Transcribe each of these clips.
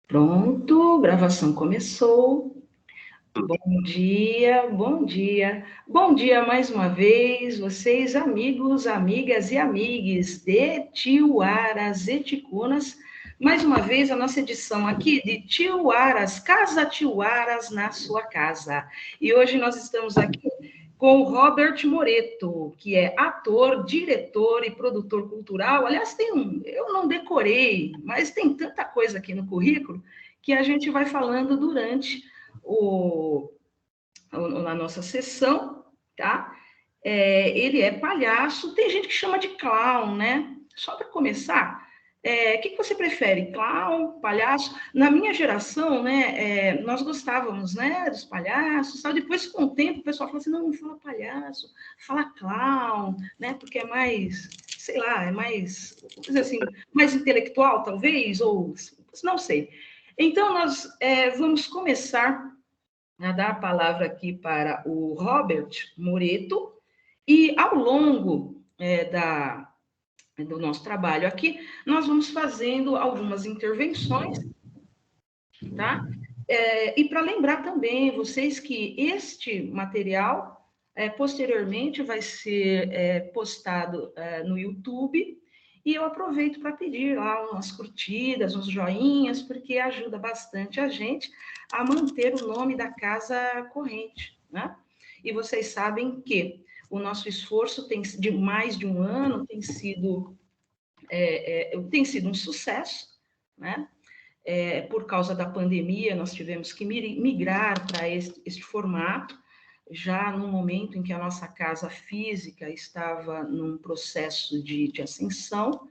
Pronto, gravação começou. Bom dia, bom dia. Bom dia mais uma vez, vocês, amigos, amigas e amigues de Tiuaras e Ticunas. Mais uma vez, a nossa edição aqui de Tiuaras, Casa Tiuaras na sua casa. E hoje nós estamos aqui com o Robert Moreto, que é ator, diretor e produtor cultural. Aliás, eu não decorei, mas tem tanta coisa aqui no currículo que a gente vai falando durante na nossa sessão, tá? Ele é palhaço, tem gente que chama de clown, né? Só para começar, o que você prefere, clown, palhaço? Na minha geração, né, nós gostávamos, né, dos palhaços, tal. Depois, com o tempo, o pessoal fala assim, não fala palhaço, fala clown, né, porque é mais, sei lá, é mais, vamos dizer assim, mais intelectual, talvez, ou não sei. Então, nós vamos começar a dar a palavra aqui para o Robert Moreto, e ao longo do nosso trabalho aqui, nós vamos fazendo algumas intervenções, tá? E para lembrar também vocês que este material, posteriormente, vai ser postado no YouTube, e eu aproveito para pedir lá umas curtidas, uns joinhas, porque ajuda bastante a gente a manter o nome da casa corrente, né? E vocês sabem que o nosso esforço de mais de um ano tem sido um sucesso, né? Por causa da pandemia, nós tivemos que migrar para este formato, já no momento em que a nossa casa física estava num processo de ascensão,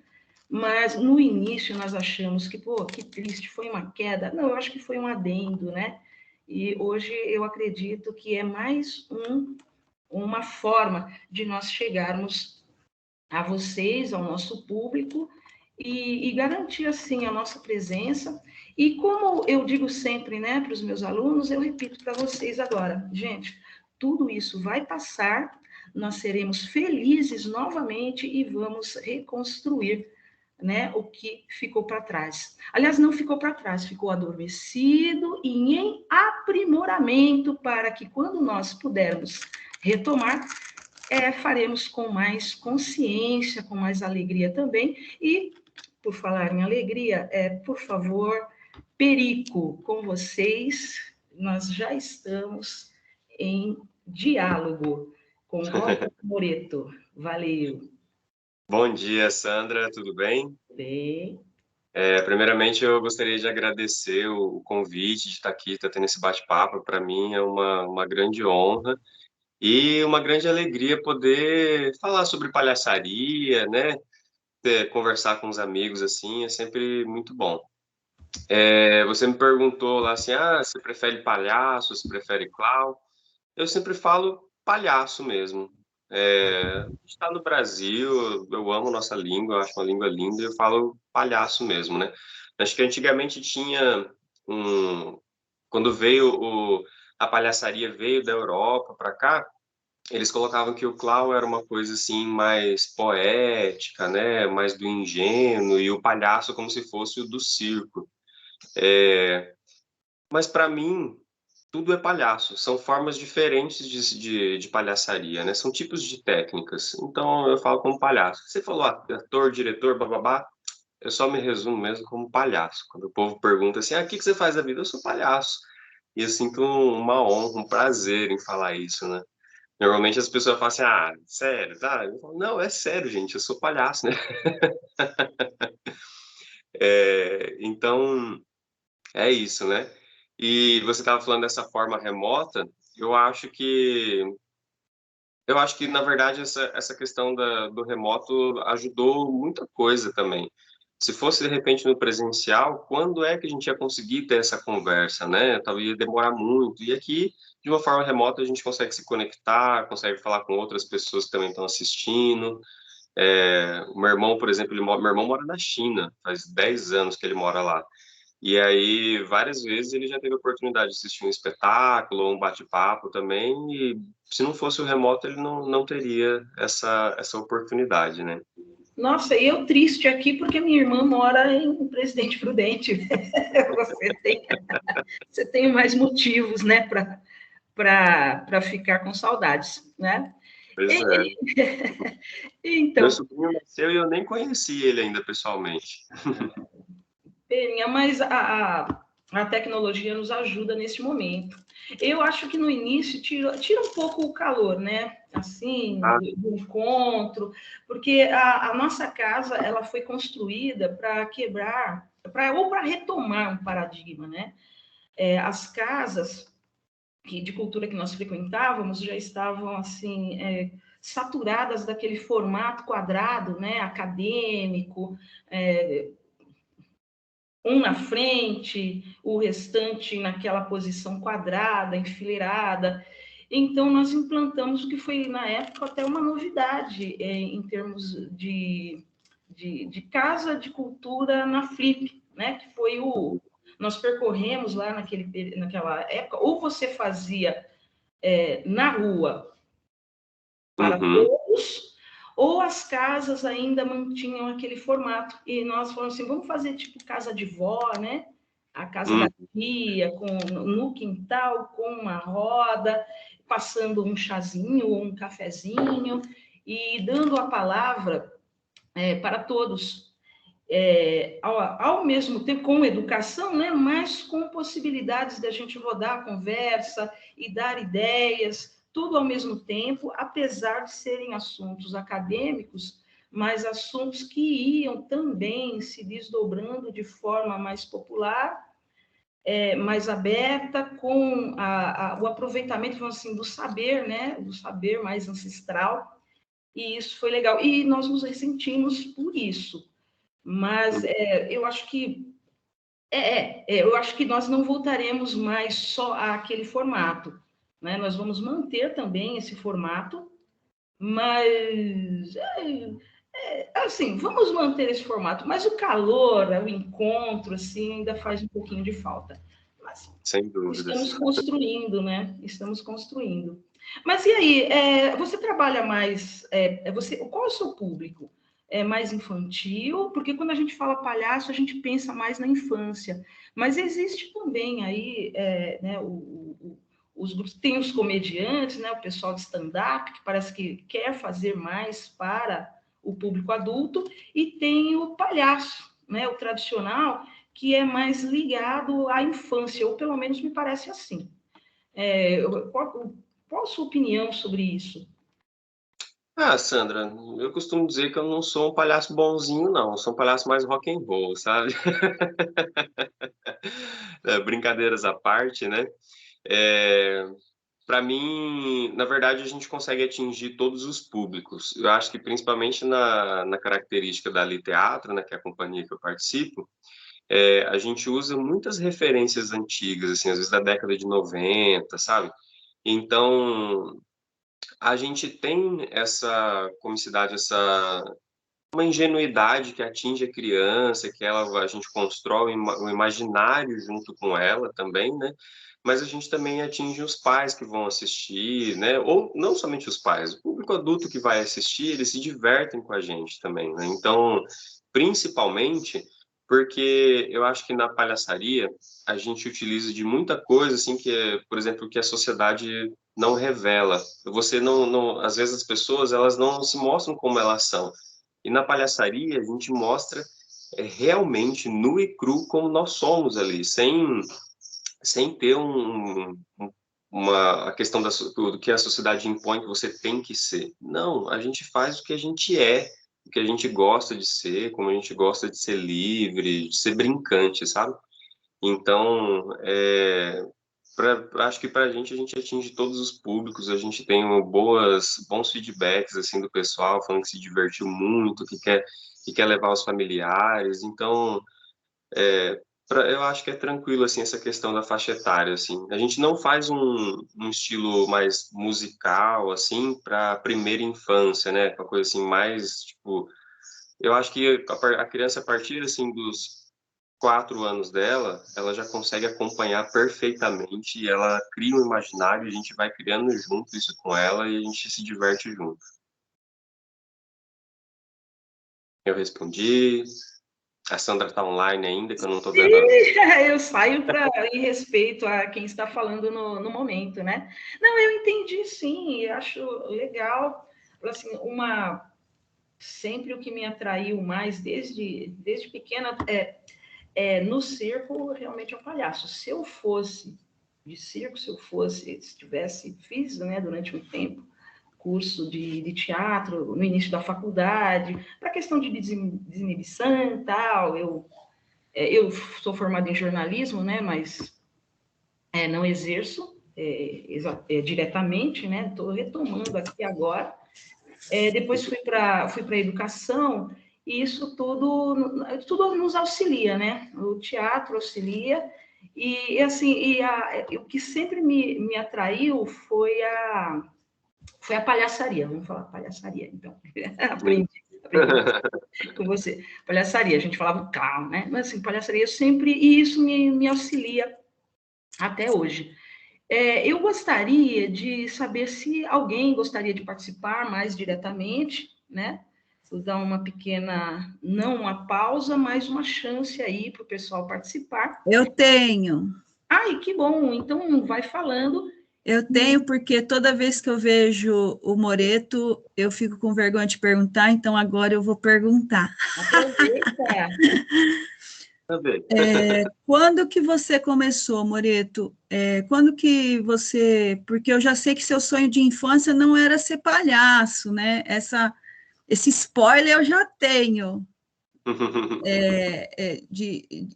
mas no início nós achamos que, pô, que triste, foi uma queda. Não, eu acho que foi um adendo, né? E hoje eu acredito que é mais uma forma de nós chegarmos a vocês, ao nosso público, e garantir, assim, a nossa presença. E como eu digo sempre, né, para os meus alunos, eu repito para vocês agora, gente, tudo isso vai passar, nós seremos felizes novamente e vamos reconstruir, né, o que ficou para trás. Aliás, não ficou para trás, ficou adormecido e em aprimoramento para que quando nós pudermos retomar, faremos com mais consciência, com mais alegria também. E, por falar em alegria, por favor, Perico, com vocês, nós já estamos em diálogo com Robert Moreto. Valeu. Bom dia, Sandra, tudo bem? Bem. Primeiramente, eu gostaria de agradecer o convite de estar aqui, estar tendo esse bate-papo. Para mim é uma grande honra e uma grande alegria poder falar sobre palhaçaria, né? Conversar com os amigos, assim, é sempre muito bom. Você me perguntou lá assim, você prefere palhaço, você prefere clown? Eu sempre falo palhaço mesmo. A gente está no Brasil, eu amo nossa língua, eu acho uma língua linda, e eu falo palhaço mesmo, né? Acho que antigamente tinha quando a palhaçaria veio da Europa para cá, eles colocavam que o clown era uma coisa assim mais poética, né? Mais do ingênuo, e o palhaço como se fosse o do circo. Mas para mim, tudo é palhaço. São formas diferentes de palhaçaria, né? São tipos de técnicas. Então, eu falo como palhaço. Você falou ator, diretor, bababá. Eu só me resumo mesmo como palhaço. Quando o povo pergunta assim, o que você faz da vida? Eu sou palhaço. E eu sinto uma honra, um prazer em falar isso, né? Normalmente as pessoas falam assim, sério, tá? Eu falo, não, é sério, gente, eu sou palhaço, né? Então, é isso, né? E você estava falando dessa forma remota, eu acho que na verdade essa questão do remoto ajudou muita coisa também. Se fosse de repente no presencial, quando é que a gente ia conseguir ter essa conversa, né? Talvez ia demorar muito. E aqui, de uma forma remota, a gente consegue se conectar, consegue falar com outras pessoas que também estão assistindo. O meu irmão, por exemplo, meu irmão mora na China, faz 10 anos que ele mora lá. E aí, várias vezes ele já teve a oportunidade de assistir um espetáculo ou um bate-papo também, e se não fosse o remoto, ele não teria essa oportunidade, né? Nossa, e eu triste aqui porque minha irmã mora em Presidente Prudente. Você tem, você tem mais motivos, né, para ficar com saudades, né? Pois é. E- Meu então, sobrinho nasceu e eu nem conheci ele ainda pessoalmente. Peninha, mas a tecnologia nos ajuda nesse momento. Eu acho que no início tira um pouco o calor, né? Assim, Ah, do encontro, porque a nossa casa ela foi construída para quebrar, ou para retomar um paradigma, né? As casas de cultura que nós frequentávamos já estavam assim saturadas daquele formato quadrado, né? Acadêmico, é, um na frente, o restante naquela posição quadrada, enfileirada. Então, nós implantamos o que foi, na época, até uma novidade em termos de casa de cultura na Flip, né? Que foi o. Nós percorremos lá naquela época, ou você fazia na rua para uhum, todos, ou as casas ainda mantinham aquele formato. E nós falamos assim, vamos fazer tipo casa de vó, né? A casa da uhum, tia, no quintal, com uma roda, passando um chazinho ou um cafezinho, e dando a palavra para todos. Ao mesmo tempo com educação, né, mas com possibilidades de a gente rodar a conversa e dar ideias, tudo ao mesmo tempo, apesar de serem assuntos acadêmicos, mas assuntos que iam também se desdobrando de forma mais popular, mais aberta, com o aproveitamento, vamos assim, do saber, né, do saber mais ancestral, e isso foi legal. E nós nos ressentimos por isso, mas uhum. eu acho que nós não voltaremos mais só àquele formato, né? Nós vamos manter também esse formato, mas assim, vamos manter esse formato, mas o calor, o encontro, assim, ainda faz um pouquinho de falta. Mas Sem dúvidas. estamos construindo, né? Estamos construindo. Mas e aí, você trabalha mais, qual é o seu público? É mais infantil? Porque quando a gente fala palhaço, a gente pensa mais na infância. Mas existe também aí, né, os grupos, tem os comediantes, né, o pessoal de stand-up, que parece que quer fazer mais para o público adulto, e tem o palhaço, né, o tradicional, que é mais ligado à infância, ou pelo menos me parece assim. Qual a sua opinião sobre isso? Ah, Sandra, eu costumo dizer que eu não sou um palhaço bonzinho, não. Eu sou um palhaço mais rock and roll, sabe? Brincadeiras à parte, né? É, para mim, na verdade, a gente consegue atingir todos os públicos. Eu acho que principalmente na característica da Ali Teatro, né, que é a companhia que eu participo, a gente usa muitas referências antigas, assim, às vezes da década de 90, sabe? Então, a gente tem essa comicidade, essa uma ingenuidade que atinge a criança, que a gente constrói o imaginário junto com ela também, né? Mas a gente também atinge os pais que vão assistir, né? Ou não somente os pais, o público adulto que vai assistir, eles se divertem com a gente também, né? Então, principalmente porque eu acho que na palhaçaria a gente utiliza de muita coisa assim que é, por exemplo, que a sociedade não revela. Você não, às vezes as pessoas elas não se mostram como elas são. E na palhaçaria a gente mostra realmente nu e cru como nós somos ali, sem ter a questão do que a sociedade impõe que você tem que ser. Não, a gente faz o que a gente é, o que a gente gosta de ser, como a gente gosta de ser livre, de ser brincante, sabe? Então, acho que para a gente atinge todos os públicos, a gente tem bons feedbacks assim do pessoal falando que se divertiu muito, que quer levar os familiares. Então, eu acho que é tranquilo assim essa questão da faixa etária assim. A gente não faz um estilo mais musical assim para primeira infância, né? Uma coisa assim mais tipo, eu acho que a criança a partir assim dos 4 anos dela, ela já consegue acompanhar perfeitamente, e ela cria um imaginário, a gente vai criando junto isso com ela e a gente se diverte junto. Eu respondi. A Sandra está online ainda, que eu não estou vendo. Eu saio em respeito a quem está falando no momento, né? Não, eu entendi sim, acho legal. Assim, sempre o que me atraiu mais desde pequena no circo realmente é o palhaço. Se eu fosse de circo, fiz, né, durante um tempo, curso de teatro no início da faculdade, para questão de desinibição e tal. Eu sou formada em jornalismo, né, mas não exerço diretamente, né? Estou retomando aqui agora. Depois fui para a educação, e isso tudo nos auxilia, né? O teatro auxilia, e assim, o que sempre me atraiu foi a palhaçaria, vamos falar palhaçaria, então. aprendi com você. Palhaçaria, a gente falava clown, né? Mas assim, palhaçaria sempre, e isso me auxilia até hoje. Eu gostaria de saber se alguém gostaria de participar mais diretamente, né? Vou dar uma pequena, não uma pausa, mas uma chance aí para o pessoal participar. Eu tenho. Ai, que bom! Então, vai falando. Eu tenho, porque toda vez que eu vejo o Moreto, eu fico com vergonha de perguntar, então agora eu vou perguntar. Aproveita! Quando que você começou, Moreto? Quando que você... Porque eu já sei que seu sonho de infância não era ser palhaço, né? Esse spoiler eu já tenho.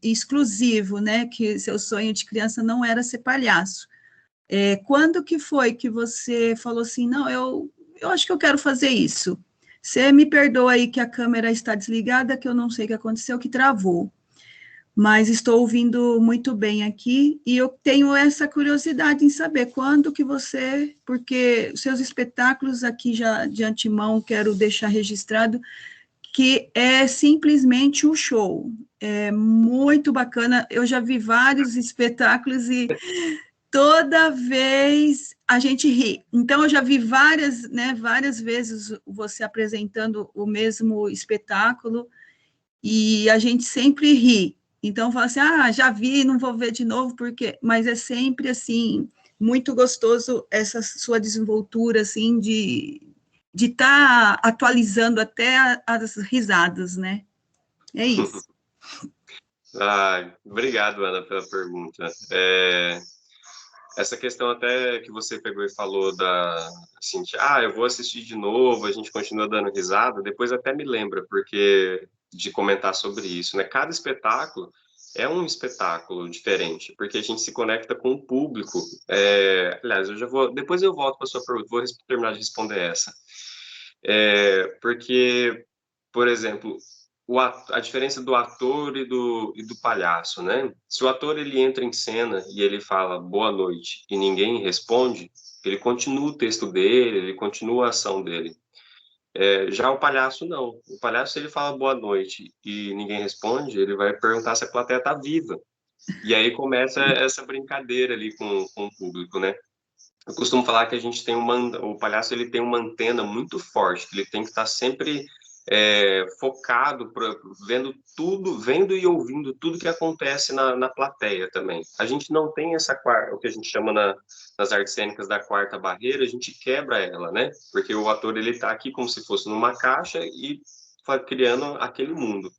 Exclusivo, né? Que seu sonho de criança não era ser palhaço. Quando que foi que você falou assim, não, eu acho que eu quero fazer isso? Você me perdoa aí que a câmera está desligada, que eu não sei o que aconteceu, que travou. Mas estou ouvindo muito bem aqui, e eu tenho essa curiosidade em saber quando que você, porque seus espetáculos aqui já de antemão quero deixar registrado, que é simplesmente um show, é muito bacana, eu já vi vários espetáculos e toda vez a gente ri, então eu já vi várias vezes você apresentando o mesmo espetáculo, e a gente sempre ri. Então, fala assim, já vi, não vou ver de novo, mas é sempre, assim, muito gostoso essa sua desenvoltura, assim, de estar atualizando até as risadas, né? É isso. Obrigado, Ana, pela pergunta. Essa questão até que você pegou e falou assim, eu vou assistir de novo, a gente continua dando risada, depois até me lembra, porque de comentar sobre isso, né? Cada espetáculo é um espetáculo diferente, porque a gente se conecta com o público. Aliás, depois eu volto para a sua pergunta, vou terminar de responder essa. Porque, por exemplo, a diferença do ator e do palhaço, né? Se o ator ele entra em cena e ele fala boa noite e ninguém responde, ele continua o texto dele, ele continua a ação dele. Já o palhaço não. O palhaço, se ele fala boa noite e ninguém responde, ele vai perguntar se a plateia está viva. E aí começa essa brincadeira ali com o público, né? Eu costumo falar que a gente tem o palhaço ele tem uma antena muito forte, que ele tem que estar sempre focado, vendo tudo, vendo e ouvindo tudo que acontece na plateia também. A gente não tem o que a gente chama nas artes cênicas da quarta barreira, a gente quebra ela, né? Porque o ator ele está aqui como se fosse numa caixa e criando aquele mundo.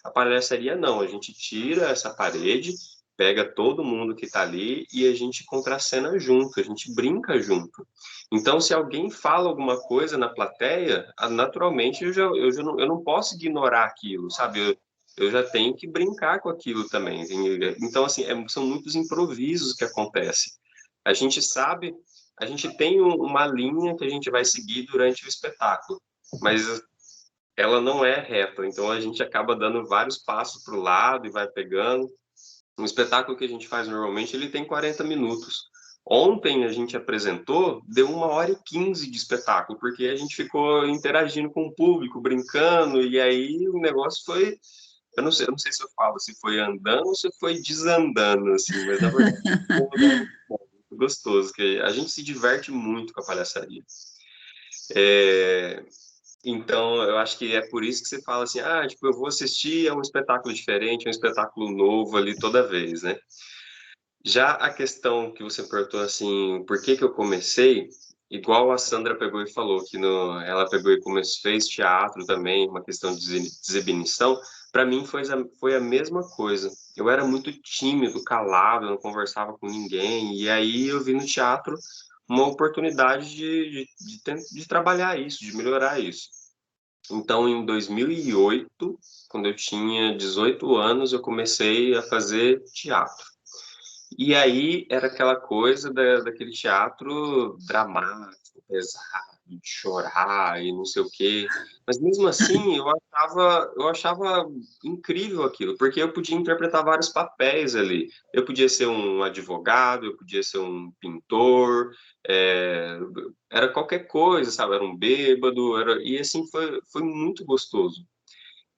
A palhaçaria não, a gente tira essa parede, pega todo mundo que está ali e a gente contracena junto, a gente brinca junto. Então, se alguém fala alguma coisa na plateia, naturalmente eu não posso ignorar aquilo, sabe? Eu já tenho que brincar com aquilo também. Então, assim, são muitos improvisos que acontecem. A gente sabe, a gente tem uma linha que a gente vai seguir durante o espetáculo, mas ela não é reta, então a gente acaba dando vários passos para o lado e vai pegando. Um espetáculo que a gente faz normalmente, ele tem 40 minutos. Ontem a gente apresentou, deu 1h15 de espetáculo, porque a gente ficou interagindo com o público, brincando, e aí o negócio foi eu não sei se eu falo se foi andando ou se foi desandando, assim, mas na verdade foi um lugar muito bom, muito gostoso, que a gente se diverte muito com a palhaçaria. É, então, eu acho que é por isso que você fala assim, ah, tipo, eu vou assistir a um espetáculo diferente, um espetáculo novo ali toda vez, né? Já a questão que você perguntou assim, por que que eu comecei? Igual a Sandra pegou e falou que ela pegou e fez teatro também, uma questão de exibição. Para mim foi a mesma coisa. Eu era muito tímido, calado, não conversava com ninguém. E aí eu vi no teatro uma oportunidade de trabalhar isso, de melhorar isso. Então, em 2008, quando eu tinha 18 anos, eu comecei a fazer teatro. E aí era aquela coisa daquele teatro dramático, pesado, de chorar e não sei o quê. Mas mesmo assim, eu achava incrível aquilo, porque eu podia interpretar vários papéis ali. Eu podia ser um advogado, eu podia ser um pintor, era qualquer coisa, sabe? Era um bêbado, e assim foi muito gostoso.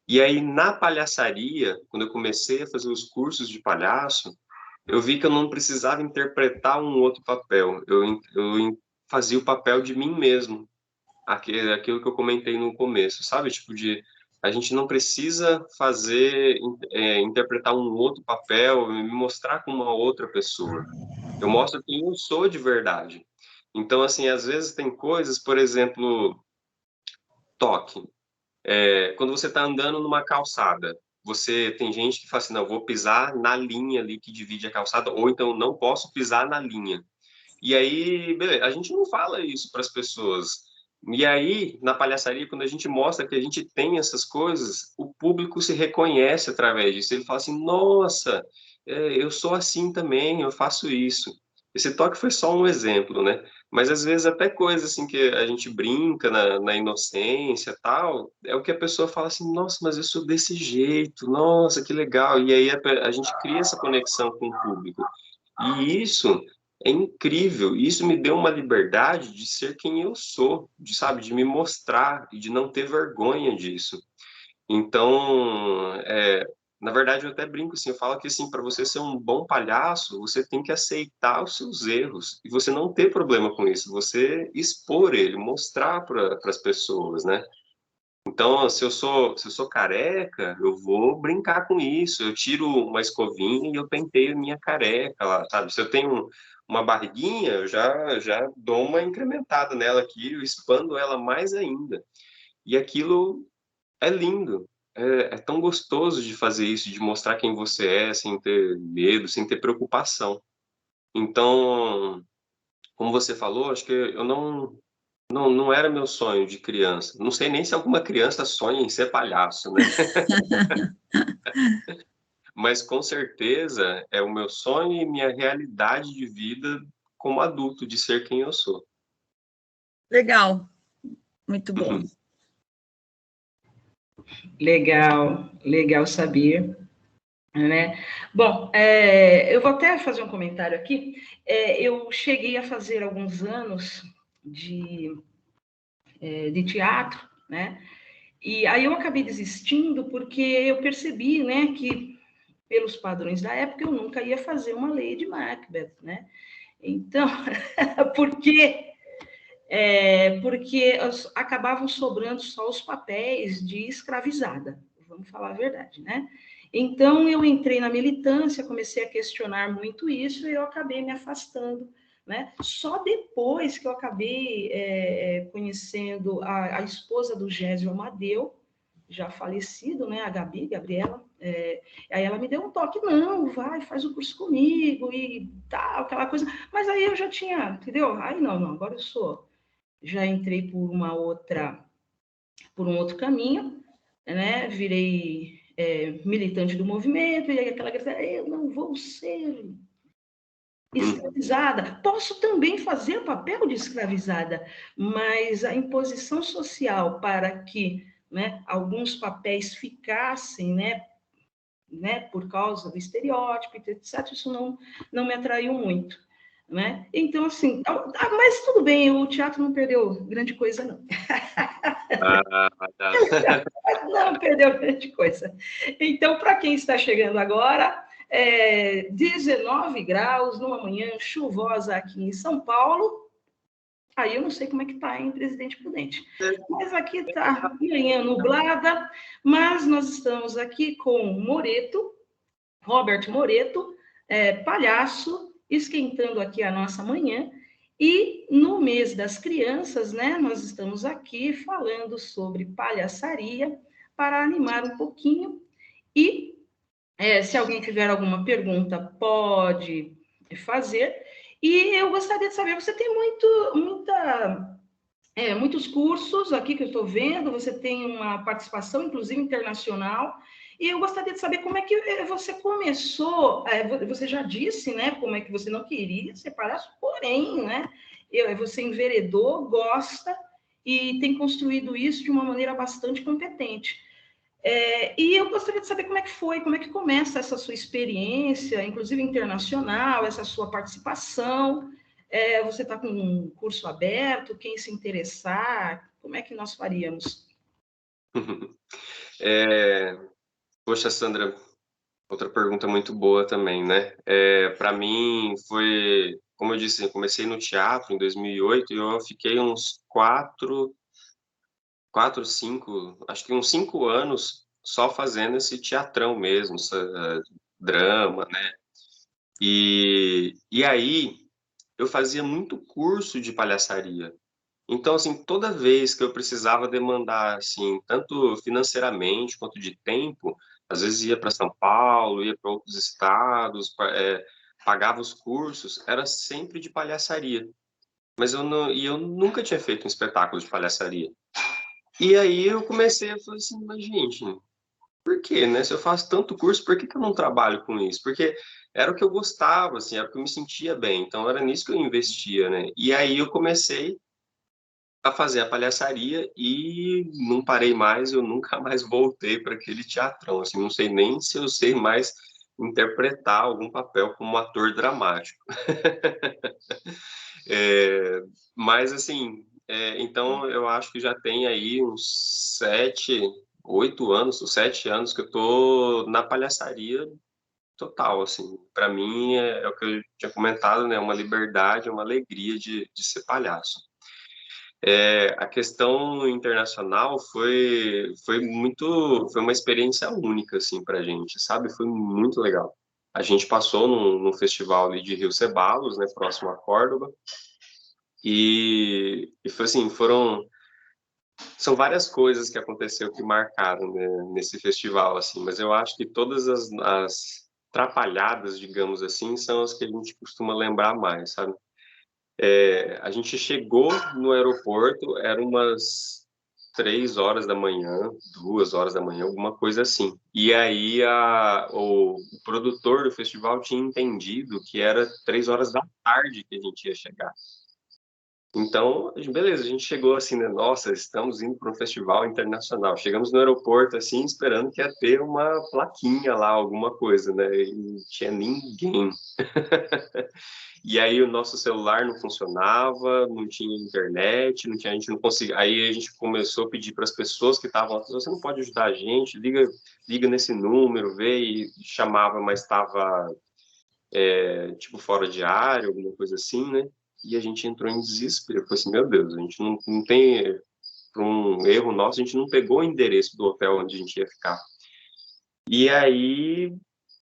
E aí, na palhaçaria, quando eu comecei a fazer os cursos de palhaço, eu vi que eu não precisava interpretar um outro papel. Fazia o papel de mim mesmo, aquilo que eu comentei no começo, sabe? Tipo de a gente não precisa interpretar um outro papel, me mostrar como uma outra pessoa. Eu mostro quem eu sou de verdade. Então, assim, às vezes tem coisas, por exemplo, toque. Quando você está andando numa calçada, você tem gente que fala assim, não, vou pisar na linha ali que divide a calçada, ou então não posso pisar na linha. E aí, beleza, a gente não fala isso para as pessoas. E aí, na palhaçaria, quando a gente mostra que a gente tem essas coisas, o público se reconhece através disso. Ele fala assim, nossa, eu sou assim também, eu faço isso. Esse toque foi só um exemplo, né? Mas às vezes até coisas assim que a gente brinca na inocência tal, é o que a pessoa fala assim, nossa, mas eu sou desse jeito, nossa, que legal. E aí a gente cria essa conexão com o público. E isso é incrível. Isso me deu uma liberdade de ser quem eu sou, sabe, de me mostrar e de não ter vergonha disso. Então, na verdade, eu até brinco assim, eu falo que assim, para você ser um bom palhaço, você tem que aceitar os seus erros e você não ter problema com isso, você expor ele, mostrar para as pessoas, né? Então, se eu sou careca, eu vou brincar com isso. Eu tiro uma escovinha e eu penteio minha careca lá, sabe? Se eu tenho uma barriguinha, eu já dou uma incrementada nela aqui, eu expando ela mais ainda. E aquilo é lindo. É tão gostoso de fazer isso, de mostrar quem você é, sem ter medo, sem ter preocupação. Então, como você falou, acho que eu não era meu sonho de criança. Não sei nem se alguma criança sonha em ser palhaço, né? Mas com certeza é o meu sonho e minha realidade de vida como adulto, de ser quem eu sou. Legal, muito bom. Legal, legal saber, né? Bom, eu vou até fazer um comentário aqui. Eu cheguei a fazer alguns anos de teatro, né? E aí eu acabei desistindo porque eu percebi, né, que pelos padrões da época eu nunca ia fazer uma Lady Macbeth, né? Então, por quê? Porque acabavam sobrando só os papéis de escravizada, vamos falar a verdade, né? Então, eu entrei na militância, comecei a questionar muito isso e eu acabei me afastando, né? Só depois que eu acabei conhecendo a esposa do Gésio Amadeu, já falecido, né? A Gabriela, aí ela me deu um toque, não, vai, faz o curso comigo e tal, aquela coisa. Mas aí eu já tinha, entendeu? Aí não, agora eu já entrei por um outro caminho, né? Virei militante do movimento, e aí aquela questão, eu não vou ser escravizada. Posso também fazer o papel de escravizada, mas a imposição social para que, né, alguns papéis ficassem, né, por causa do estereótipo, etc., isso não me atraiu muito. Né? Então, assim, mas tudo bem, o teatro não perdeu grande coisa, não. Tá. Não perdeu grande coisa. Então, para quem está chegando agora, 19 graus numa manhã chuvosa aqui em São Paulo. Aí eu não sei como é que está em Presidente Prudente. Mas aqui está manhã nublada, mas nós estamos aqui com Moreto, Robert Moreto, palhaço, esquentando aqui a nossa manhã. E no mês das crianças, né, nós estamos aqui falando sobre palhaçaria para animar um pouquinho. E se alguém tiver alguma pergunta, pode fazer. E eu gostaria de saber, você tem muitos cursos aqui que eu estou vendo, você tem uma participação, inclusive, internacional, e eu gostaria de saber como é que você começou, você já disse, né, como é que você não queria ser palhaço, porém, né, você enveredou, gosta, e tem construído isso de uma maneira bastante competente. E eu gostaria de saber como é que foi, como é que começa essa sua experiência, inclusive internacional, essa sua participação. Você está com um curso aberto? Quem se interessar, como é que nós faríamos? Poxa, Sandra, outra pergunta muito boa também, né? Para mim foi, como eu disse, eu comecei no teatro em 2008 e eu fiquei uns 5, acho que uns 5 anos só fazendo esse teatrão mesmo, drama, né? E aí eu fazia muito curso de palhaçaria. Então, assim, toda vez que eu precisava demandar, assim, tanto financeiramente quanto de tempo, às vezes ia para São Paulo, ia para outros estados, pagava os cursos, era sempre de palhaçaria. Mas eu nunca tinha feito um espetáculo de palhaçaria. E aí eu comecei a falar assim, mas gente, por quê, né? Se eu faço tanto curso, por que que eu não trabalho com isso? Porque era o que eu gostava, assim, era o que eu me sentia bem. Então era nisso que eu investia, né? E aí eu comecei a fazer a palhaçaria e não parei mais, eu nunca mais voltei para aquele teatrão, assim, não sei nem se eu sei mais interpretar algum papel como ator dramático. É, mas, assim, então eu acho que já tem aí uns 8 anos, os 7 anos que eu tô na palhaçaria total, assim. Para mim, é o que eu tinha comentado, né? Uma liberdade, uma alegria de ser palhaço. A questão internacional foi uma experiência única, assim, pra gente, sabe? Foi muito legal. A gente passou num festival ali de Rio Ceballos, né? Próximo a Córdoba. E foi assim, são várias coisas que aconteceu que marcaram, né, nesse festival, assim, mas eu acho que todas as atrapalhadas, digamos assim, são as que a gente costuma lembrar mais, sabe? A gente chegou no aeroporto, eram umas 3 horas da manhã, 2 horas da manhã, alguma coisa assim. E aí o produtor do festival tinha entendido que era 3 horas da tarde que a gente ia chegar. Então, beleza, a gente chegou assim, né? Nossa, estamos indo para um festival internacional. Chegamos no aeroporto, assim, esperando que ia ter uma plaquinha lá, alguma coisa, né? E não tinha ninguém. E aí o nosso celular não funcionava, não tinha internet, a gente não conseguia. Aí a gente começou a pedir para as pessoas que estavam lá, você não pode ajudar a gente, liga nesse número, vê, e chamava, mas estava tipo fora de área, alguma coisa assim, né? E a gente entrou em desespero. Falei assim, meu Deus, a gente não tem, por um erro nosso, a gente não pegou o endereço do hotel onde a gente ia ficar. E aí,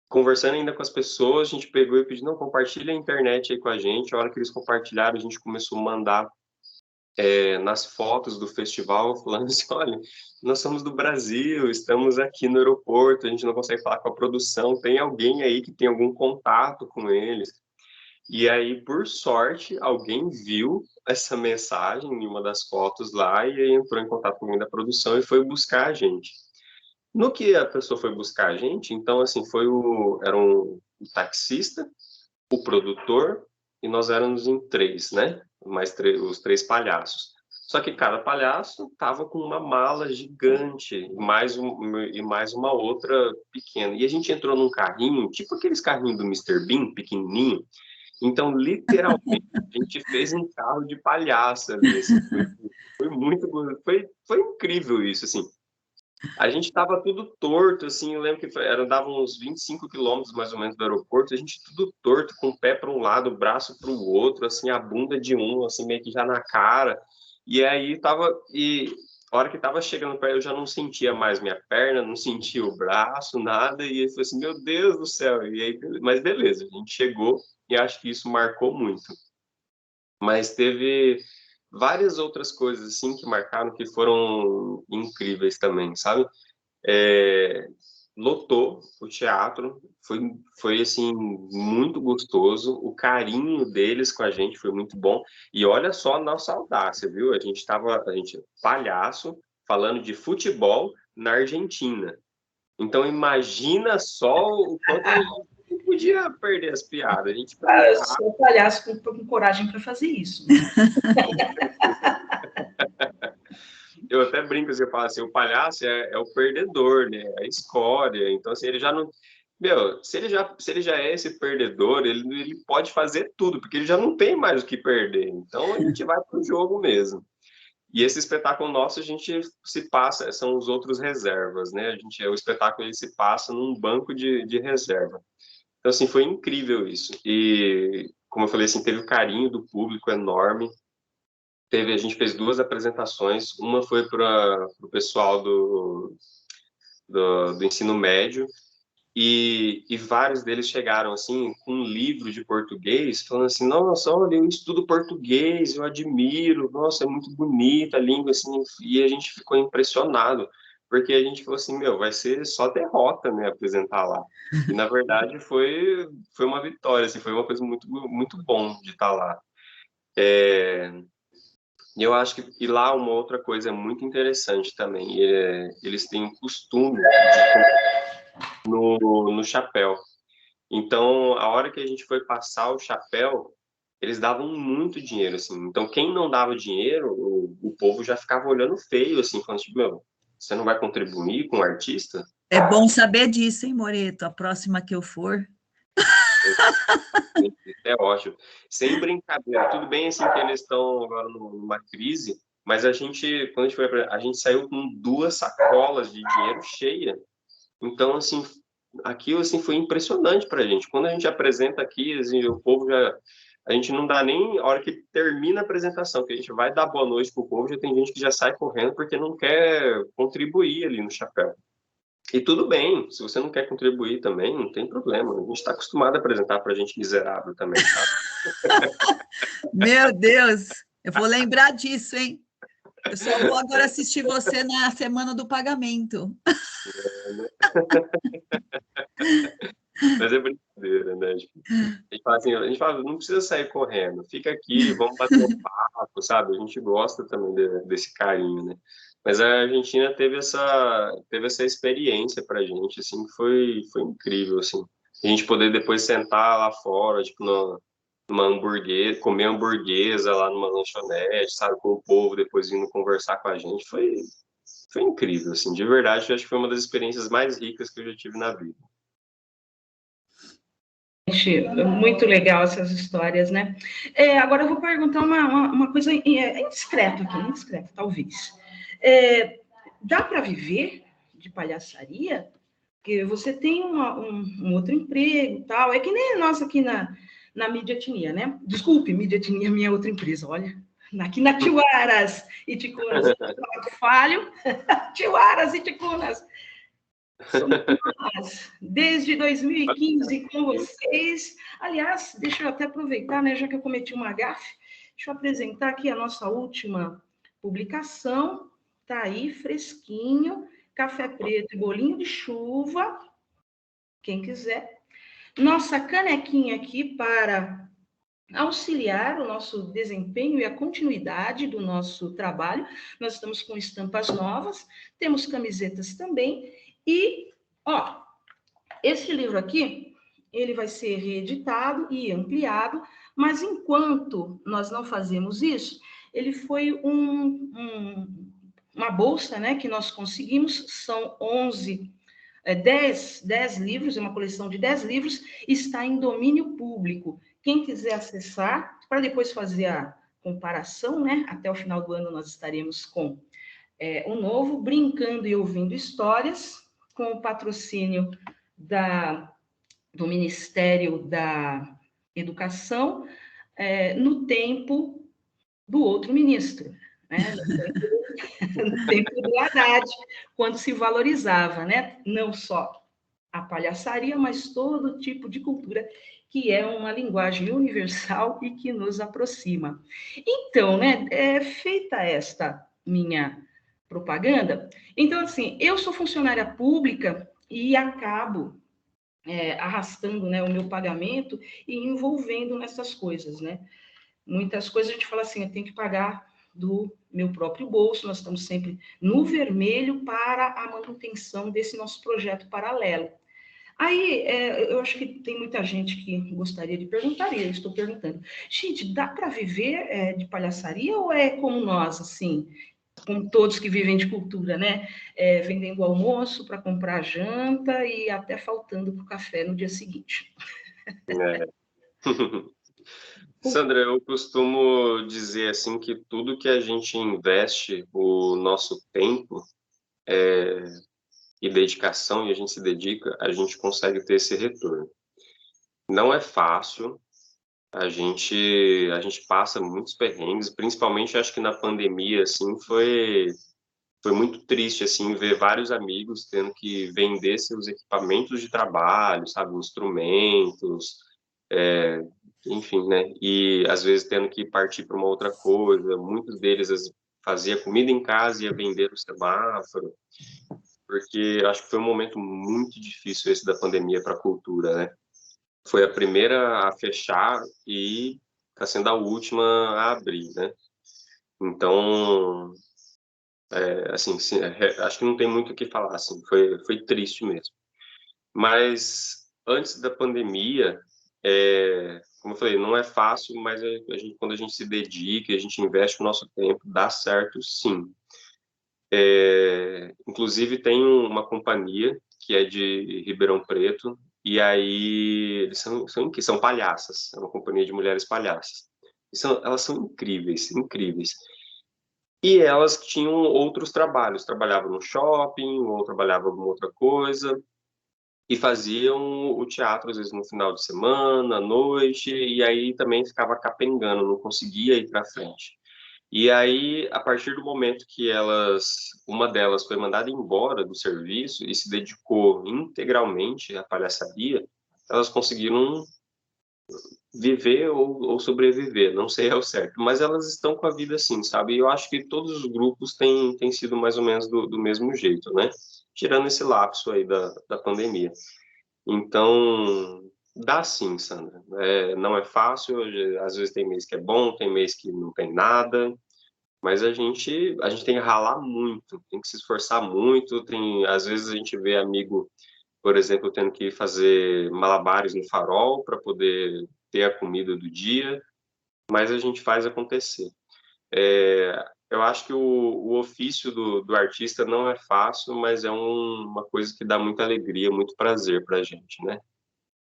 conversando ainda com as pessoas, a gente pegou e pediu, não, compartilha a internet aí com a gente. A hora que eles compartilharam, a gente começou a mandar nas fotos do festival, falando assim, olha, nós somos do Brasil, estamos aqui no aeroporto, a gente não consegue falar com a produção, tem alguém aí que tem algum contato com eles? E aí, por sorte, alguém viu essa mensagem em uma das fotos lá e aí entrou em contato com alguém da produção e foi buscar a gente. No que a pessoa foi buscar a gente, então, assim, era um taxista, o produtor, e nós éramos em 3, né? Os 3 palhaços. Só que cada palhaço tava com uma mala gigante e mais uma outra pequena. E a gente entrou num carrinho, tipo aqueles carrinhos do Mr. Bean, pequenininho. Então, literalmente, a gente fez um carro de palhaço ali. Assim, foi foi incrível isso, assim. A gente estava tudo torto, assim, eu lembro que dava uns 25 quilômetros mais ou menos do aeroporto, a gente tudo torto, com o pé para um lado, o braço para o outro, assim, a bunda de um, assim, meio que já na cara. E aí a hora que tava chegando perto, eu já não sentia mais minha perna, não sentia o braço, nada, e eu falei assim, meu Deus do céu, e aí, mas beleza, a gente chegou e acho que isso marcou muito. Mas teve várias outras coisas, assim, que marcaram, que foram incríveis também, sabe? Lotou o teatro, foi assim, muito gostoso, o carinho deles com a gente foi muito bom, e olha só a nossa audácia, viu? A gente palhaço, falando de futebol na Argentina. Então imagina só o quanto a gente não podia perder as piadas, a gente Eu sou palhaço com coragem para fazer isso, né? Eu até brinco, assim, eu falo assim, o palhaço é o perdedor, né? A escória. Então, assim, ele já não... Meu, se ele já é esse perdedor, ele pode fazer tudo, porque ele já não tem mais o que perder. Então, a gente vai pro jogo mesmo. E esse espetáculo nosso, a gente se passa, são os outros reservas, né? O espetáculo, ele se passa num banco de reserva. Então, assim, foi incrível isso. E, como eu falei, assim, teve o carinho do público enorme. A gente fez 2 apresentações, uma foi para o pessoal do ensino médio, e vários deles chegaram, assim, com um livro de português, falando assim, nossa, olha, eu estudo português, eu admiro, nossa, é muito bonita a língua, assim, e a gente ficou impressionado, porque a gente falou assim, meu, vai ser só derrota, né, apresentar lá. E, na verdade, foi uma vitória, assim, foi uma coisa muito, muito bom de estar lá. E eu acho que e lá uma outra coisa muito interessante também, eles têm o costume no chapéu. Então, a hora que a gente foi passar o chapéu, eles davam muito dinheiro, assim. Então, quem não dava dinheiro, o povo já ficava olhando feio, assim, falando tipo, meu, você não vai contribuir com o artista? É bom saber disso, hein, Moreto? A próxima que eu for. É ótimo. Sem brincadeira. Tudo bem, assim, que eles estão agora numa crise, mas quando a gente foi, a gente saiu com 2 sacolas de dinheiro cheia. Então, assim, aquilo, assim, foi impressionante pra gente. Quando a gente apresenta aqui, assim, o povo já... A gente não dá nem... A hora que termina a apresentação, que a gente vai dar boa noite pro povo, já tem gente que já sai correndo porque não quer contribuir ali no chapéu. E tudo bem, se você não quer contribuir também, não tem problema. A gente está acostumado a apresentar pra gente miserável também, sabe? Meu Deus, eu vou lembrar disso, hein? Eu só vou agora assistir você na semana do pagamento. Mas é brincadeira, né? A gente fala, não precisa sair correndo, fica aqui, vamos bater um papo, sabe? A gente gosta também desse carinho, né? Mas a Argentina teve essa experiência pra gente, assim, que foi incrível, assim. A gente poder depois sentar lá fora, tipo, numa hamburguesa, comer hamburguesa lá numa lanchonete, sabe? Com o povo depois vindo conversar com a gente, foi incrível, assim. De verdade, eu acho que foi uma das experiências mais ricas que eu já tive na vida. Muito legal essas histórias, né? Agora eu vou perguntar uma coisa indiscreta aqui, indiscreta, talvez. Dá para viver de palhaçaria? Porque você tem um outro emprego e tal. É que nem nós aqui na Mídia Etnia, né? Desculpe, Mídia Etnia é minha outra empresa, olha. Aqui na Tiuaras e Ticunas. Falho. Tiuaras e Ticunas. Somos nós, desde 2015 com vocês. Aliás, deixa eu até aproveitar, né, já que eu cometi uma gafe, deixa eu apresentar aqui a nossa última publicação. Tá aí, fresquinho, café preto e bolinho de chuva, quem quiser. Nossa canequinha aqui para auxiliar o nosso desempenho e a continuidade do nosso trabalho. Nós estamos com estampas novas, temos camisetas também. E, esse livro aqui, ele vai ser reeditado e ampliado, mas enquanto nós não fazemos isso, ele foi uma bolsa, né, que nós conseguimos, são 10 livros, é uma coleção de 10 livros, está em domínio público. Quem quiser acessar, para depois fazer comparação, né? Até o final do ano nós estaremos com um novo Brincando e Ouvindo Histórias, com o patrocínio do Ministério da Educação, no tempo do outro ministro, né? No tempo do Haddad, quando se valorizava, né? Não só a palhaçaria, mas todo tipo de cultura, que é uma linguagem universal e que nos aproxima. Então, né, feita esta minha propaganda, então, assim, eu sou funcionária pública e acabo arrastando, né, o meu pagamento e envolvendo nessas coisas, né? Muitas coisas a gente fala assim, eu tenho que pagar do meu próprio bolso, nós estamos sempre no vermelho para a manutenção desse nosso projeto paralelo. Aí, eu acho que tem muita gente que gostaria de perguntar, e eu estou perguntando, gente, dá para viver de palhaçaria ou é como nós, assim, como todos que vivem de cultura, né? Vendendo almoço para comprar janta e até faltando para o café no dia seguinte. É. Sandra, eu costumo dizer assim que tudo que a gente investe o nosso tempo e dedicação, e a gente se dedica, a gente consegue ter esse retorno. Não é fácil, a gente passa muitos perrengues, principalmente acho que na pandemia, assim, foi muito triste, assim, ver vários amigos tendo que vender seus equipamentos de trabalho, sabe, instrumentos, enfim, né, e às vezes tendo que partir para uma outra coisa. Muitos deles fazia comida em casa e ia vender no semáforo, porque acho que foi um momento muito difícil esse da pandemia para a cultura, né. Foi a primeira a fechar e está sendo a última a abrir, né. Então, assim, acho que não tem muito o que falar, assim, foi triste mesmo. Mas antes da pandemia, como eu falei, não é fácil, mas quando a gente se dedica, a gente investe o nosso tempo, dá certo, sim. Inclusive tem uma companhia que é de Ribeirão Preto, e aí eles são palhaças, é uma companhia de mulheres palhaças. Elas são incríveis, incríveis. E elas tinham outros trabalhos, trabalhavam no shopping, ou trabalhavam alguma outra coisa, e faziam o teatro, às vezes, no final de semana, à noite, e aí também ficava capengando, não conseguia ir para frente. E aí, a partir do momento que uma delas foi mandada embora do serviço e se dedicou integralmente à palhaçaria, elas conseguiram viver ou sobreviver, não sei ao certo, mas elas estão com a vida assim, sabe? E eu acho que todos os grupos têm sido mais ou menos do mesmo jeito, né? Tirando esse lapso aí da pandemia. Então, dá sim, Sandra. Não é fácil, às vezes tem mês que é bom, tem mês que não tem nada, mas a gente tem que ralar muito, tem que se esforçar muito, às vezes a gente vê amigo, por exemplo, tendo que fazer malabares no farol para poder ter a comida do dia, mas a gente faz acontecer. Eu acho que o ofício do artista não é fácil, mas é uma coisa que dá muita alegria, muito prazer para a gente, né?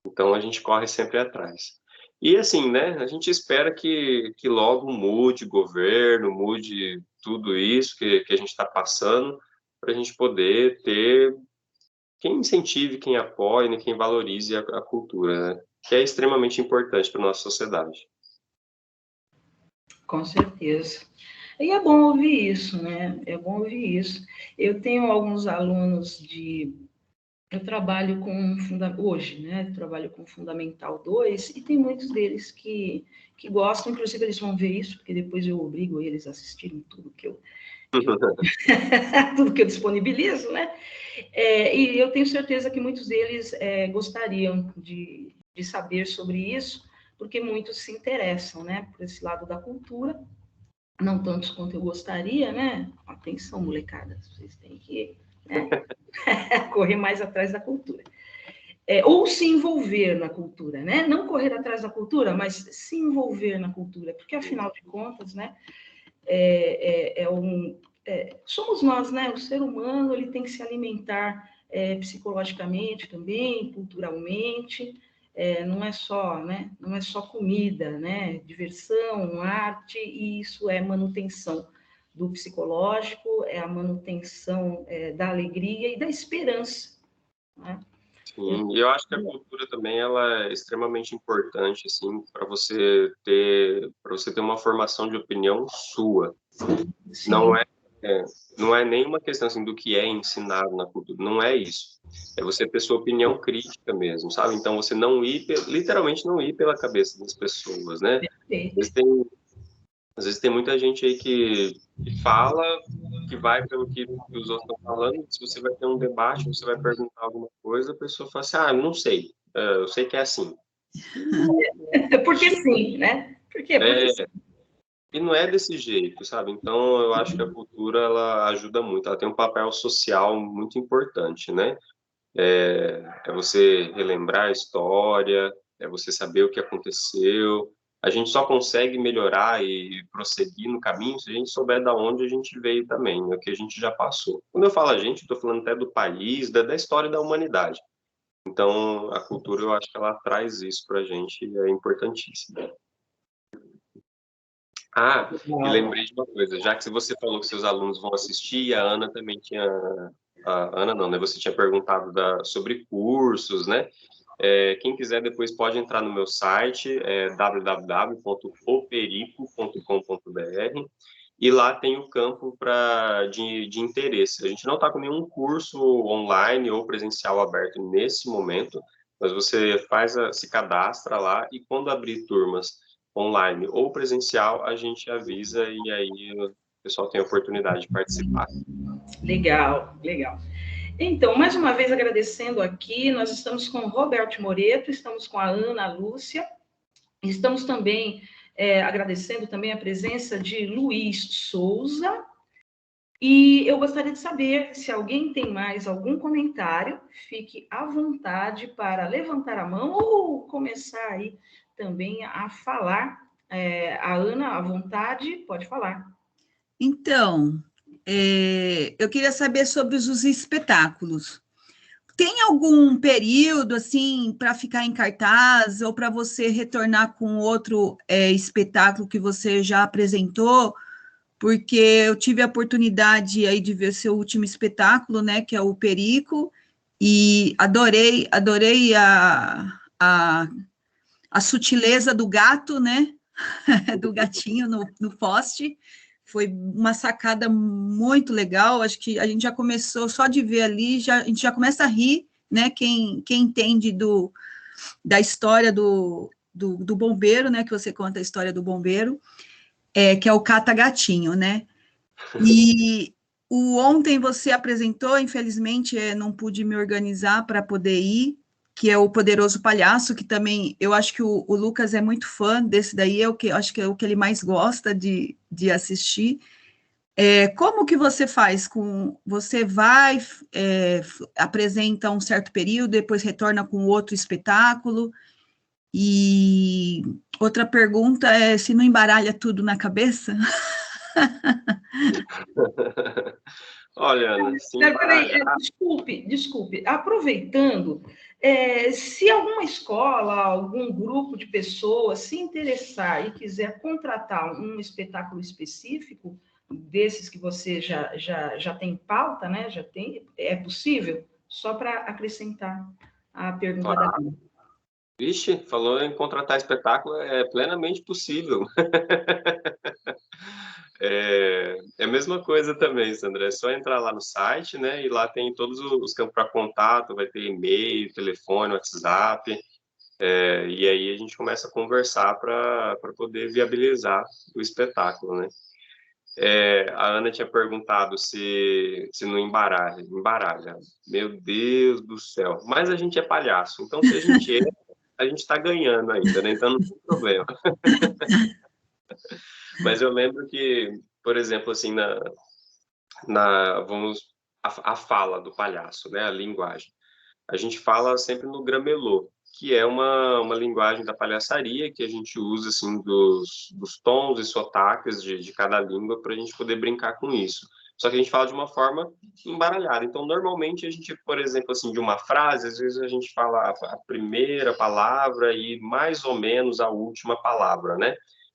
Então a gente corre sempre atrás. E assim, né? A gente espera que logo mude o governo, mude tudo isso que a gente está passando, para a gente poder ter quem incentive, quem apoie, né, quem valorize a cultura, né? Que é extremamente importante para nossa sociedade. Com certeza. E é bom ouvir isso, né? É bom ouvir isso. Eu tenho alguns alunos eu trabalho hoje, né? Trabalho com Fundamental 2 e tem muitos deles que gostam, inclusive eles vão ver isso, porque depois eu obrigo eles a assistirem tudo que eu tudo que eu disponibilizo, né? E eu tenho certeza que muitos deles gostariam de saber sobre isso, porque muitos se interessam, né? Por esse lado da cultura, não tantos quanto eu gostaria, né? Atenção, molecada, vocês têm que, né? Correr mais atrás da cultura. Ou se envolver na cultura, né? Não correr atrás da cultura, mas se envolver na cultura, porque afinal de contas, né? Somos nós, né? O ser humano ele tem que se alimentar psicologicamente também, culturalmente, não é só, né? Não é só comida, né? Diversão, arte, e isso é manutenção do psicológico, é a manutenção da alegria e da esperança, né? Sim, e eu acho que a cultura também ela é extremamente importante assim para você ter uma formação de opinião sua. Sim, Não não é nenhuma questão assim do que é ensinado na cultura, não é isso. É você ter sua opinião crítica mesmo, sabe? Então você não ir, literalmente não ir pela cabeça das pessoas, né? Às perfeito. vezes tem, às vezes tem muita gente aí que fala, que vai pelo que os outros estão falando. Se você vai ter um debate, você vai perguntar alguma coisa, a pessoa fala assim, não sei, eu sei que é assim. Porque sim, né? Por quê? Porque sim. É, e não é desse jeito, sabe? Então, eu acho que a cultura, ela ajuda muito, ela tem um papel social muito importante, né? É você relembrar a história, é você saber o que aconteceu. A gente só consegue melhorar e prosseguir no caminho se a gente souber da onde a gente veio também, né? O que a gente já passou. Quando eu falo a gente, eu estou falando até do país, da história da humanidade. Então, a cultura, eu acho que ela traz isso para a gente e é importantíssimo. E lembrei de uma coisa, já que você falou que seus alunos vão assistir, a Ana também tinha... A Ana não, né? Você tinha perguntado sobre cursos, né? Quem quiser depois pode entrar no meu site, www.operico.com.br, e lá tem o campo de interesse. A gente não está com nenhum curso online ou presencial aberto nesse momento, mas você se cadastra lá e quando abrir turmas online ou presencial, a gente avisa e aí o pessoal tem a oportunidade de participar. Legal, legal. Então, mais uma vez agradecendo aqui, nós estamos com o Roberto Moreto, estamos com a Ana Lúcia, estamos também agradecendo também a presença de Luiz Souza, e eu gostaria de saber se alguém tem mais algum comentário, fique à vontade para levantar a mão ou começar aí também a falar. A Ana, à vontade, pode falar. Então, eu queria saber sobre os espetáculos. Tem algum período, assim, para ficar em cartaz ou para você retornar com outro espetáculo que você já apresentou? Porque eu tive a oportunidade aí de ver seu último espetáculo, né, que é o Perico, e adorei a sutileza do gato, né, do gatinho no poste. Foi uma sacada muito legal. Acho que a gente já começou, só de ver ali, a gente já começa a rir, né? Quem entende da história do bombeiro, né? Que você conta a história do bombeiro, que é o Cata Gatinho, né? E ontem você apresentou, infelizmente não pude me organizar para poder ir, que é o Poderoso Palhaço, que também eu acho que o Lucas é muito fã desse daí, acho que é o que ele mais gosta de assistir. Como que você faz você vai, apresenta um certo período, depois retorna com outro espetáculo, e outra pergunta é se não embaralha tudo na cabeça? Olha, Ana, se Peraí, embaralhar... desculpe. Aproveitando, se alguma escola, algum grupo de pessoas se interessar e quiser contratar um espetáculo específico, desses que você já tem pauta, né? Já tem, é possível? Só para acrescentar a pergunta da Ana. Vixe, falou em contratar espetáculo, é plenamente possível. É a mesma coisa também, Sandra. É só entrar lá no site, né? E lá tem todos os campos para contato, vai ter e-mail, telefone, WhatsApp. E aí a gente começa a conversar para poder viabilizar o espetáculo, né? A Ana tinha perguntado se não embaralha. Embaralha. Meu Deus do céu. Mas a gente é palhaço, então se a gente a gente está ganhando ainda, né? Então não tem problema. Mas eu lembro que, por exemplo, assim, a fala do palhaço, né? A linguagem. A gente fala sempre no gramelô, que é uma linguagem da palhaçaria que a gente usa, assim, dos tons e sotaques de cada língua para a gente poder brincar com isso. Só que a gente fala de uma forma embaralhada. Então, normalmente, a gente, por exemplo, assim, de uma frase, às vezes a gente fala a primeira palavra e mais ou menos a última palavra, né?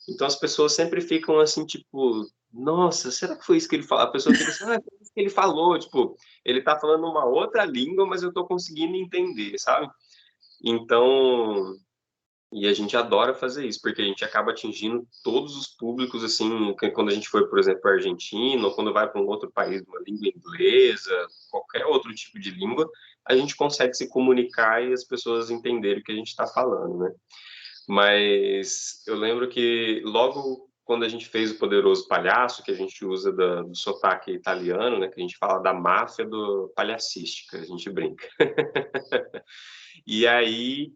Então, as pessoas sempre ficam assim, tipo, nossa, será que foi isso que ele falou? A pessoa fica assim, ah, foi isso que ele falou, tipo, ele tá falando uma outra língua, mas eu tô conseguindo entender, sabe? Então, e a gente adora fazer isso, porque a gente acaba atingindo todos os públicos, assim, quando a gente foi, por exemplo, para a Argentina, ou quando vai para um outro país, uma língua inglesa, qualquer outro tipo de língua, a gente consegue se comunicar e as pessoas entenderem o que a gente está falando, né? Mas eu lembro que logo quando a gente fez o Poderoso Palhaço, que a gente usa do sotaque italiano, né, que a gente fala da máfia do palhacística, a gente brinca. E aí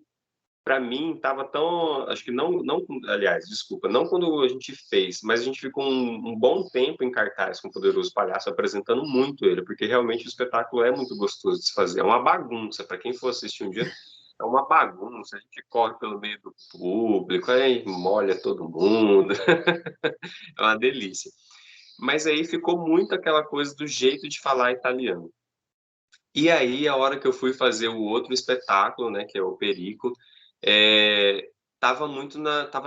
para mim estava tão, acho que não, aliás, desculpa, não quando a gente fez, mas a gente ficou um bom tempo em cartaz com o Poderoso Palhaço, apresentando muito ele, porque realmente o espetáculo é muito gostoso de se fazer, é uma bagunça, para quem for assistir um dia, é uma bagunça, a gente corre pelo meio do público, aí molha todo mundo, é uma delícia. Mas aí ficou muito aquela coisa do jeito de falar italiano. E aí, a hora que eu fui fazer o outro espetáculo, né, que é o Perico, tava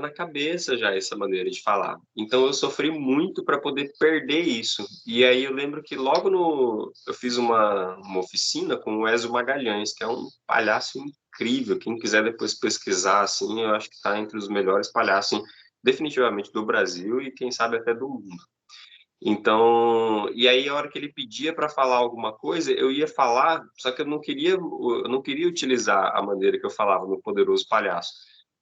na cabeça já essa maneira de falar. Então eu sofri muito para poder perder isso. E aí eu lembro que eu fiz uma oficina com o Ezio Magalhães, que é um palhaço incrível. Quem quiser depois pesquisar, assim, eu acho que está entre os melhores palhaços, assim, definitivamente do Brasil e quem sabe até do mundo. Então, e aí a hora que ele pedia para falar alguma coisa, eu ia falar, só que eu não queria utilizar a maneira que eu falava no Poderoso Palhaço.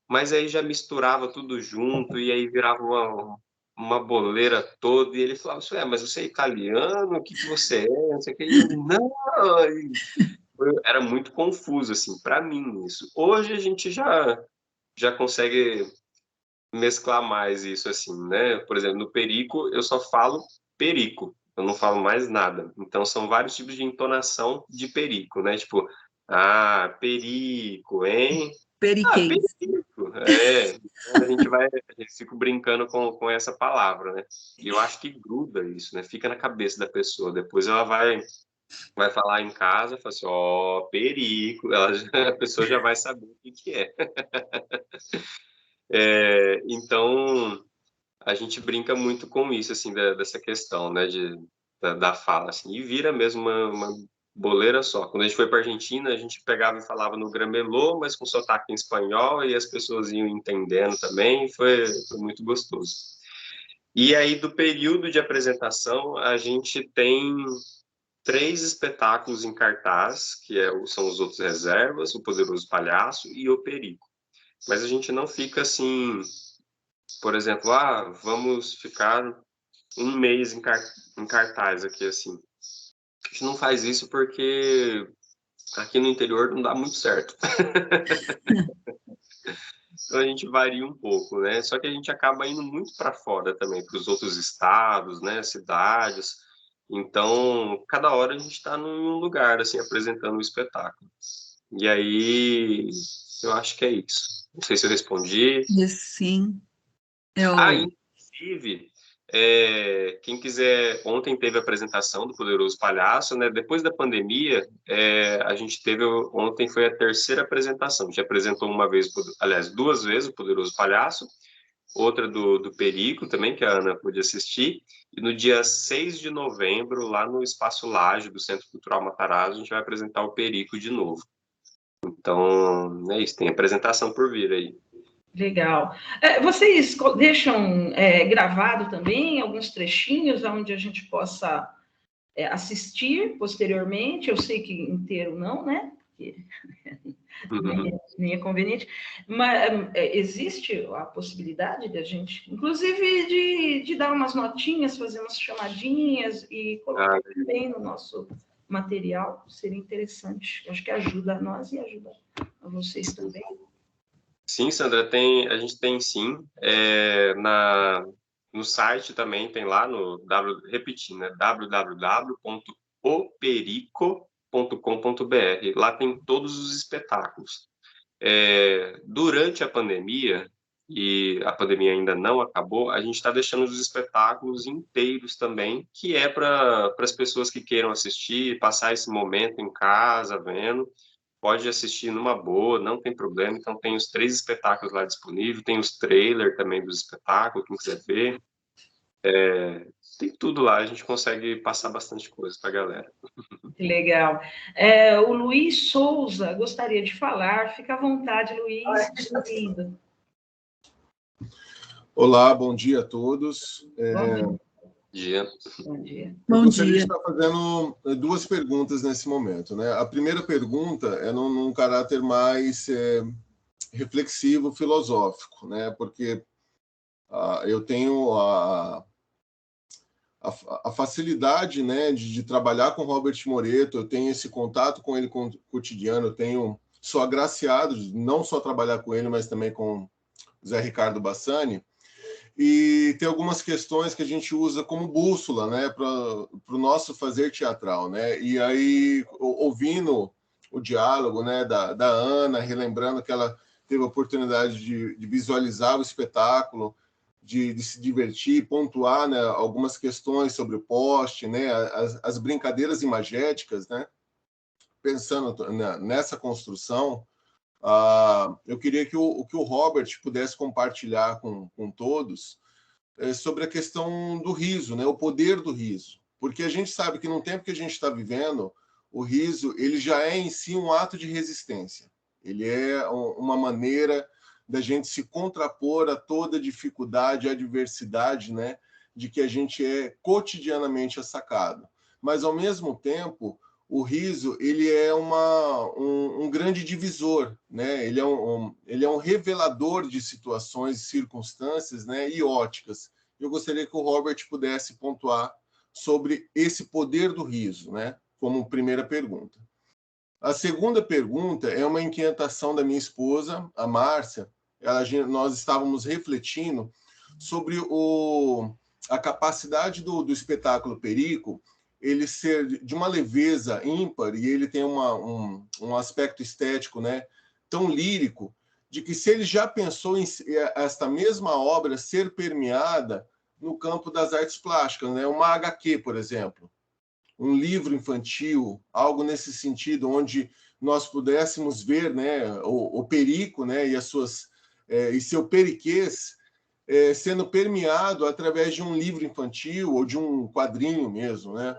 Mas aí já misturava tudo junto e aí virava uma boleira toda e ele falava, isso mas você é italiano? O que que você é? Não sei o que. E eu, não! Era muito confuso assim para mim isso. Hoje a gente já consegue mesclar mais isso assim, né? Por exemplo, no perico eu só falo perico, eu não falo mais nada. Então são vários tipos de entonação de perico, né? Tipo, ah, perico, hein? Ah, Periquês. perico. Então a gente fica brincando com essa palavra, né? E eu acho que gruda isso, né? Fica na cabeça da pessoa. Depois ela vai falar em casa, fala assim, ó, perico. A pessoa já vai saber o que que é. Então, a gente brinca muito com isso, assim, dessa questão, né, da fala, assim, e vira mesmo uma boleira só. Quando a gente foi para a Argentina, a gente pegava e falava no gramelô, mas com sotaque em espanhol, e as pessoas iam entendendo também, foi muito gostoso. E aí, do período de apresentação, a gente tem 3 espetáculos em cartaz, são os Outros Reservas, o Poderoso Palhaço e o Perico. Mas a gente não fica assim, por exemplo, vamos ficar um mês em cartaz aqui, assim. A gente não faz isso porque aqui no interior não dá muito certo. Então a gente varia um pouco, né? Só que a gente acaba indo muito para fora também, para os outros estados, né? Cidades. Então, cada hora a gente está num lugar, assim, apresentando o espetáculo. E aí, eu acho que é isso. Não sei se eu respondi. E sim, eu... Inclusive, quem quiser, ontem teve a apresentação do Poderoso Palhaço, né? Depois da pandemia, a gente ontem foi a terceira apresentação. A gente apresentou uma vez, aliás, 2 vezes o Poderoso Palhaço, outra do Perico também, que a Ana pôde assistir, e no dia 6 de novembro, lá no Espaço Laje do Centro Cultural Matarazzo, a gente vai apresentar o Perico de novo. Então, é isso, tem apresentação por vir aí. Legal. Vocês deixam gravado também alguns trechinhos onde a gente possa assistir posteriormente? Eu sei que inteiro não, né? Porque nem é conveniente, mas existe a possibilidade de a gente, inclusive, de dar umas notinhas, fazer umas chamadinhas e colocar também no nosso material, seria interessante. Acho que ajuda a nós e ajuda a vocês também. Sim, Sandra, a gente tem sim. No site também tem lá repetindo, né, www.operico.com.br. Lá tem todos os espetáculos. Durante a pandemia, e a pandemia ainda não acabou, a gente está deixando os espetáculos inteiros também, que é para as pessoas que queiram assistir, passar esse momento em casa, vendo, pode assistir numa boa, não tem problema. Então tem os 3 espetáculos lá disponíveis, tem os trailers também dos espetáculos, quem quiser ver. Tem tudo lá, a gente consegue passar bastante coisa para a galera. Que legal. O Luiz Souza gostaria de falar. Fica à vontade, Luiz. Bem-vindo. Olá, bom dia a todos. Bom dia. Bom dia. Eu gostaria de estar fazendo 2 perguntas nesse momento, né? A primeira pergunta é num caráter mais reflexivo, filosófico, né? Porque eu tenho a facilidade, né, de trabalhar com Robert Moreto, eu tenho esse contato com ele cotidiano, sou agraciado de não só trabalhar com ele, mas também com Zé Ricardo Bassani, e tem algumas questões que a gente usa como bússola, né, para o nosso fazer teatral, né? E aí, ouvindo o diálogo, né, da Ana, relembrando que ela teve a oportunidade de visualizar o espetáculo, de se divertir, pontuar, né, algumas questões sobre o poste, né, as brincadeiras imagéticas, né? Pensando nessa construção, eu queria que o Robert pudesse compartilhar com todos sobre a questão do riso, né? O poder do riso. Porque a gente sabe que no tempo que a gente está vivendo, o riso ele já é em si um ato de resistência. Ele é uma maneira da gente se contrapor a toda dificuldade, adversidade, né? De que a gente é cotidianamente assacado. Mas, ao mesmo tempo, o riso ele é um grande divisor, né? Ele é um revelador de situações, circunstâncias, né? E óticas. Eu gostaria que o Robert pudesse pontuar sobre esse poder do riso, né? Como primeira pergunta. A segunda pergunta é uma inquietação da minha esposa, a Márcia. Nós estávamos refletindo sobre a capacidade do espetáculo Perico ele ser de uma leveza ímpar e ele tem um aspecto estético, né, tão lírico, de que se ele já pensou em esta mesma obra ser permeada no campo das artes plásticas, né, uma HQ, por exemplo, um livro infantil, algo nesse sentido, onde nós pudéssemos ver, né, o Perico, né, e seu periquês sendo permeado através de um livro infantil ou de um quadrinho mesmo, né?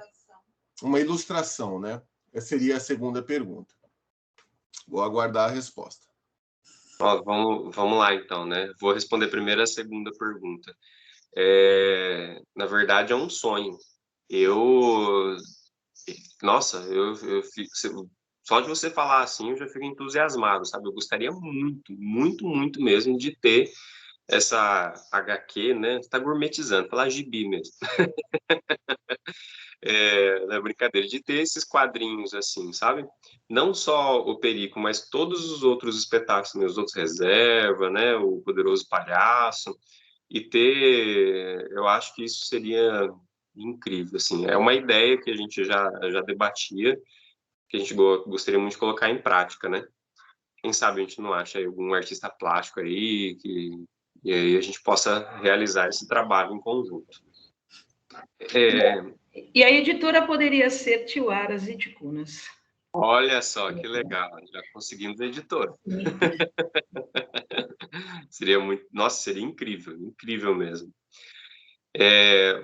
Uma ilustração, né? Essa seria a segunda pergunta. Vou aguardar a resposta. Vamos lá, então, né? Vou responder primeiro a segunda pergunta. Na verdade, é um sonho. Nossa, eu fico, só de você falar assim, eu já fico entusiasmado, sabe? Eu gostaria muito, muito, muito mesmo de ter essa HQ, né? Você tá gourmetizando, falar gibi mesmo. Na brincadeira, de ter esses quadrinhos assim, sabe? Não só o Perico, mas todos os outros espetáculos, né? Os outros Reserva, né? O Poderoso Palhaço, e ter, eu acho que isso seria incrível, assim. É uma ideia que a gente já debatia, que a gente gostaria muito de colocar em prática, né? Quem sabe a gente não acha aí algum artista plástico aí, e aí a gente possa realizar esse trabalho em conjunto. E a editora poderia ser Tiaras e Ticunas. Olha só, que legal, já conseguimos editora. Seria muito, nossa, seria incrível, incrível mesmo.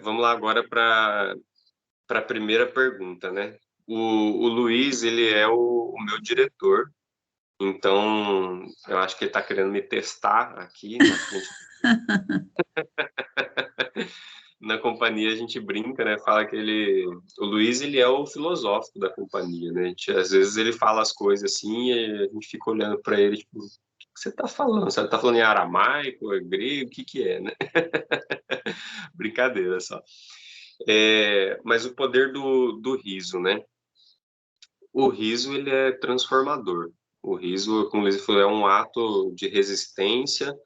Vamos lá agora para a primeira pergunta, né? O Luiz, ele é o meu diretor, então eu acho que ele está querendo me testar aqui na frente. Na companhia a gente brinca, né? Fala que o Luiz, ele é o filosófico da companhia, né? Às vezes ele fala as coisas assim e a gente fica olhando para ele, tipo, o que você está falando? Você está falando em aramaico, grego, o que é, né? Brincadeira só. Mas o poder do riso, né? O riso, ele é transformador. O riso, como o Luiz falou, é um ato de resistência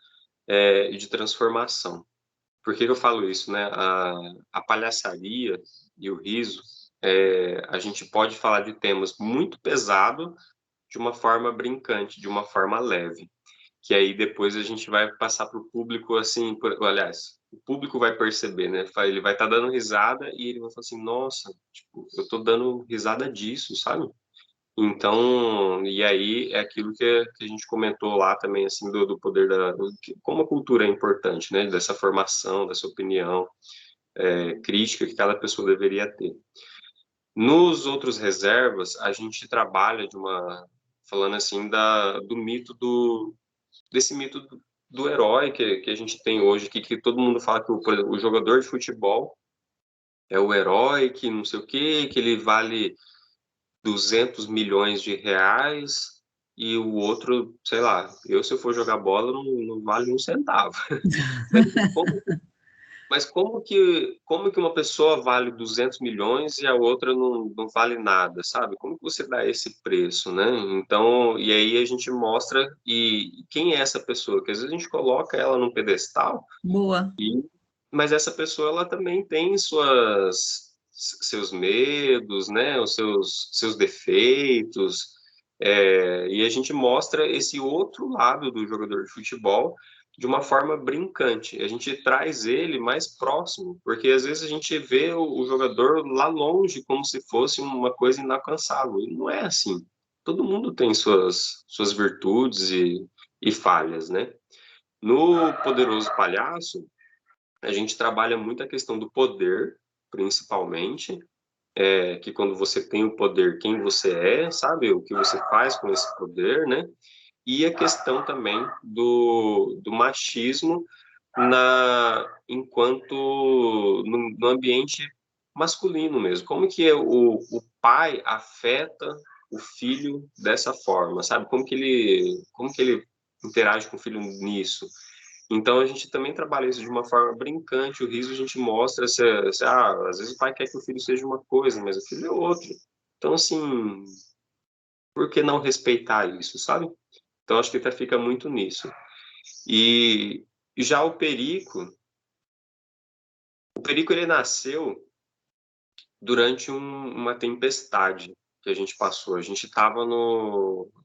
e de transformação. Por que eu falo isso, né? A palhaçaria e o riso, a gente pode falar de temas muito pesados de uma forma brincante, de uma forma leve, que aí depois a gente vai passar para o público, assim, aliás, o público vai perceber, né? Ele vai estar dando risada e ele vai falar assim, nossa, tipo, eu tô dando risada disso, sabe? Então, e aí é aquilo que a gente comentou lá também, assim, do poder como a cultura é importante, né? Dessa formação, dessa opinião crítica que cada pessoa deveria ter. Nos outros reservas, a gente trabalha falando assim, do mito desse mito do herói que a gente tem hoje, que todo mundo fala que, por exemplo, o jogador de futebol é o herói, que não sei o quê, que ele vale 200 milhões de reais, e o outro, sei lá, se eu for jogar bola, não vale um centavo. Mas como que uma pessoa vale 200 milhões e a outra não vale nada, sabe? Como que você dá esse preço, né? Então, e aí a gente mostra e quem é essa pessoa, que às vezes a gente coloca ela num pedestal, Boa. mas essa pessoa ela também tem seus medos, né? Os seus defeitos, e a gente mostra esse outro lado do jogador de futebol de uma forma brincante. A gente traz ele mais próximo, porque às vezes a gente vê o jogador lá longe como se fosse uma coisa inalcançável. E não é assim. Todo mundo tem suas virtudes e falhas, né? No Poderoso Palhaço, a gente trabalha muito a questão do poder, principalmente, que quando você tem o poder, quem você é, sabe? O que você faz com esse poder, né? E a questão também do machismo enquanto no ambiente masculino mesmo. Como que o pai afeta o filho dessa forma, sabe? Como que ele interage com o filho nisso? Então a gente também trabalha isso de uma forma brincante, o riso a gente mostra às vezes o pai quer que o filho seja uma coisa, mas o filho é outro. Então assim, por que não respeitar isso, sabe? Então, acho que até fica muito nisso. E já o Perico ele nasceu durante uma tempestade que a gente passou. A gente estava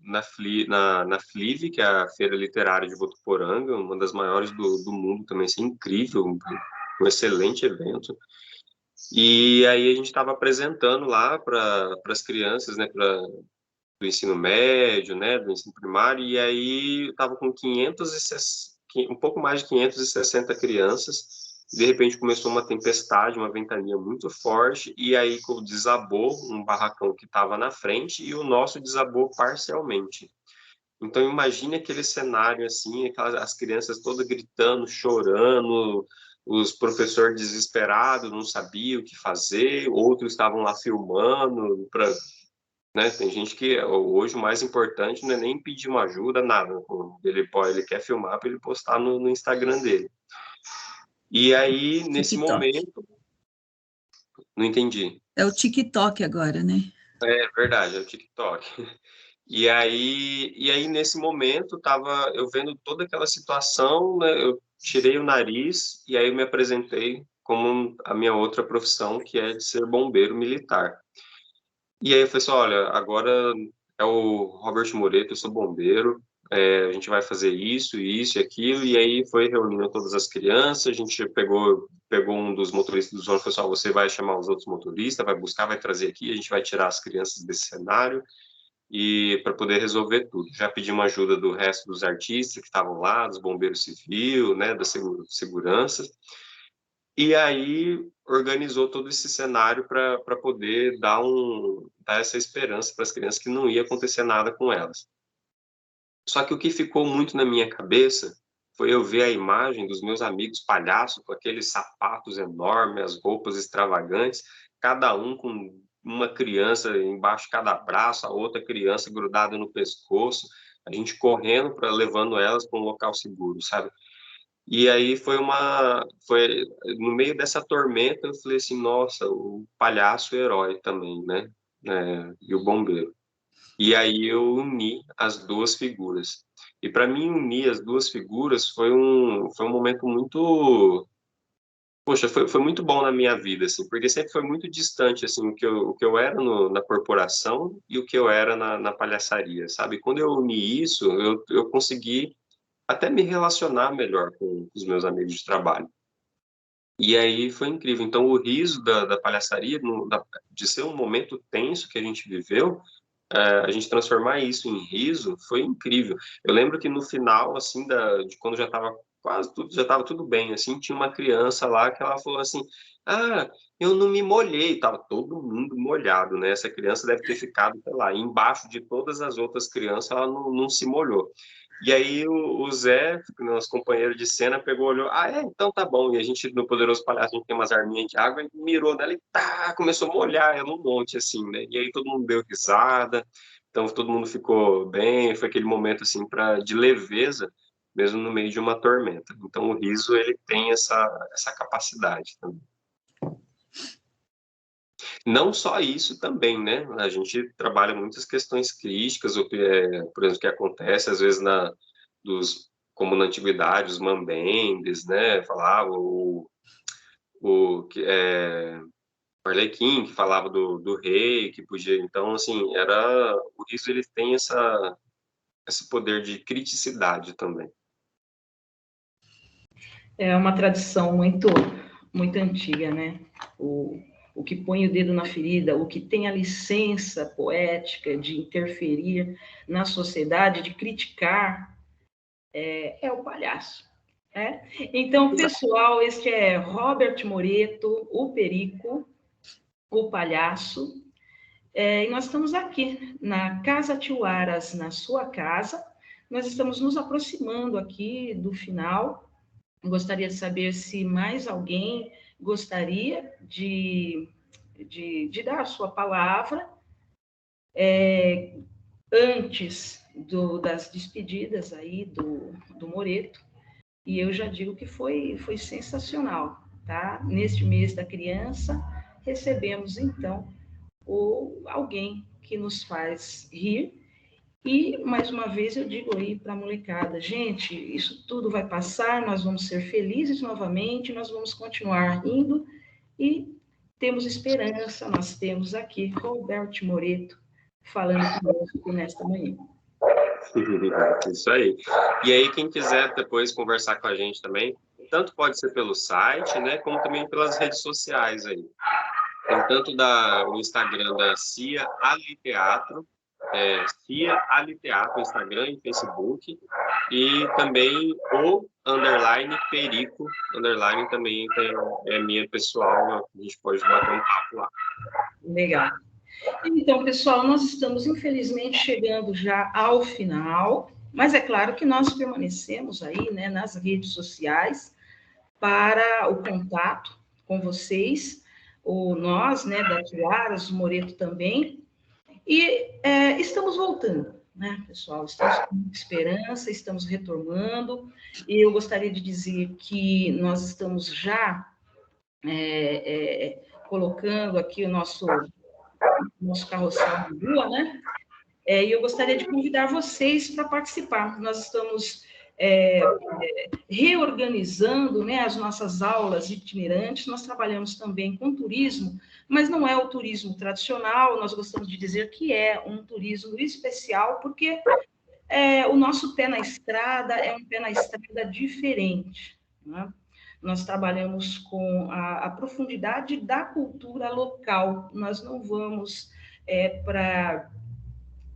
na FLIV, que é a Feira Literária de Votuporanga, uma das maiores do mundo também, assim, incrível, um excelente evento. E aí a gente estava apresentando lá para as crianças, né, do ensino médio, né, do ensino primário, e aí eu estava com um pouco mais de 560 crianças, de repente começou uma tempestade, uma ventania muito forte, e aí desabou um barracão que estava na frente e o nosso desabou parcialmente. Então imagine aquele cenário assim, as crianças todas gritando, chorando, os professores desesperados, não sabiam o que fazer, outros estavam lá filmando né? Tem gente que hoje o mais importante não é nem pedir uma ajuda, nada. Ele quer filmar para ele postar no Instagram dele. E aí, nesse TikTok. momento, não entendi. É o TikTok agora, né? É verdade, é o TikTok. E aí nesse momento, tava eu vendo toda aquela situação, né? Eu tirei o nariz e aí eu me apresentei como a minha outra profissão, que é de ser bombeiro militar. E aí eu falei assim, olha, agora é o Robert Moreto, eu sou bombeiro, a gente vai fazer isso e aquilo, e aí foi reunindo todas as crianças, a gente pegou um dos motoristas do ônibus e falou assim, você vai chamar os outros motoristas, vai buscar, vai trazer aqui, a gente vai tirar as crianças desse cenário, e para poder resolver tudo. Já pedimos ajuda do resto dos artistas que estavam lá, dos bombeiros civil, né, da segurança, e aí organizou todo esse cenário para poder dar essa esperança para as crianças que não ia acontecer nada com elas. Só que o que ficou muito na minha cabeça foi eu ver a imagem dos meus amigos palhaços com aqueles sapatos enormes, as roupas extravagantes, cada um com uma criança embaixo de cada braço, a outra criança grudada no pescoço, a gente correndo levando elas para um local seguro, sabe? E aí foi no meio dessa tormenta, eu falei assim, nossa, o palhaço é herói também, né? E o bombeiro. E aí eu uni as duas figuras. E para mim unir as duas figuras foi um momento muito, poxa, foi muito bom na minha vida, assim, porque sempre foi muito distante, assim, o que eu era na corporação e o que eu era na palhaçaria, sabe? Quando eu uni isso, eu consegui até me relacionar melhor com os meus amigos de trabalho. E aí foi incrível. Então, o riso da palhaçaria, de ser um momento tenso que a gente viveu, a gente transformar isso em riso foi incrível. Eu lembro que no final, assim, de quando já estava quase tudo, já estava tudo bem, assim, tinha uma criança lá que ela falou assim, eu não me molhei, estava todo mundo molhado, né? Essa criança deve ter ficado, sei lá, embaixo de todas as outras crianças, ela não se molhou. E aí o Zé, nosso companheiro de cena, pegou, olhou, então tá bom. E a gente, no Poderoso Palhaço, a gente tem umas arminhas de água, e mirou nela e começou a molhar ela um monte, assim, né? E aí todo mundo deu risada, então todo mundo ficou bem, foi aquele momento, assim, de leveza, mesmo no meio de uma tormenta. Então o riso, ele tem essa capacidade também. Não só isso também, né? A gente trabalha muitas questões críticas, por exemplo, que acontece às vezes como na antiguidade, os mambembes, né? Falava o Arlequim, que falava do rei, que podia. Então, assim, o riso, ele tem esse poder de criticidade também. É uma tradição muito, muito antiga, né? O que põe o dedo na ferida, o que tem a licença poética de interferir na sociedade, de criticar, é o palhaço. Né? Então, pessoal, este é Robert Moreto, o Perico, o palhaço, e nós estamos aqui na Casa Tio Aras, na sua casa. Nós estamos nos aproximando aqui do final. Gostaria de saber se mais alguém gostaria de dar a sua palavra antes das despedidas aí do Moreto. E eu já digo que foi sensacional, tá? Neste mês da criança, recebemos, então, alguém que nos faz rir. E, mais uma vez, eu digo aí para a molecada, gente, isso tudo vai passar, nós vamos ser felizes novamente, nós vamos continuar rindo e temos esperança, nós temos aqui Roberto Moreto falando conosco nesta manhã. Isso aí. E aí, quem quiser depois conversar com a gente também, tanto pode ser pelo site, né, como também pelas redes sociais aí. Tem tanto o Instagram da Cia Ali Teatro, Cia Ali Teatro, Instagram e Facebook, e também o _Perico, também é minha pessoal, a gente pode bater um papo lá. Legal. Então, pessoal, nós estamos, infelizmente, chegando já ao final, mas é claro que nós permanecemos aí, né, nas redes sociais para o contato com vocês, nós, né, da Tiaras, o Moreto também, e estamos voltando, né, pessoal? Estamos com muita esperança, estamos retornando, e eu gostaria de dizer que nós estamos já colocando aqui o nosso carrossel de rua, né? E eu gostaria de convidar vocês para participar. Nós estamos reorganizando, né, as nossas aulas itinerantes. Nós trabalhamos também com turismo, mas não é o turismo tradicional, nós gostamos de dizer que é um turismo especial, porque o nosso pé na estrada é um pé na estrada diferente, né? Nós trabalhamos com a profundidade da cultura local, nós não vamos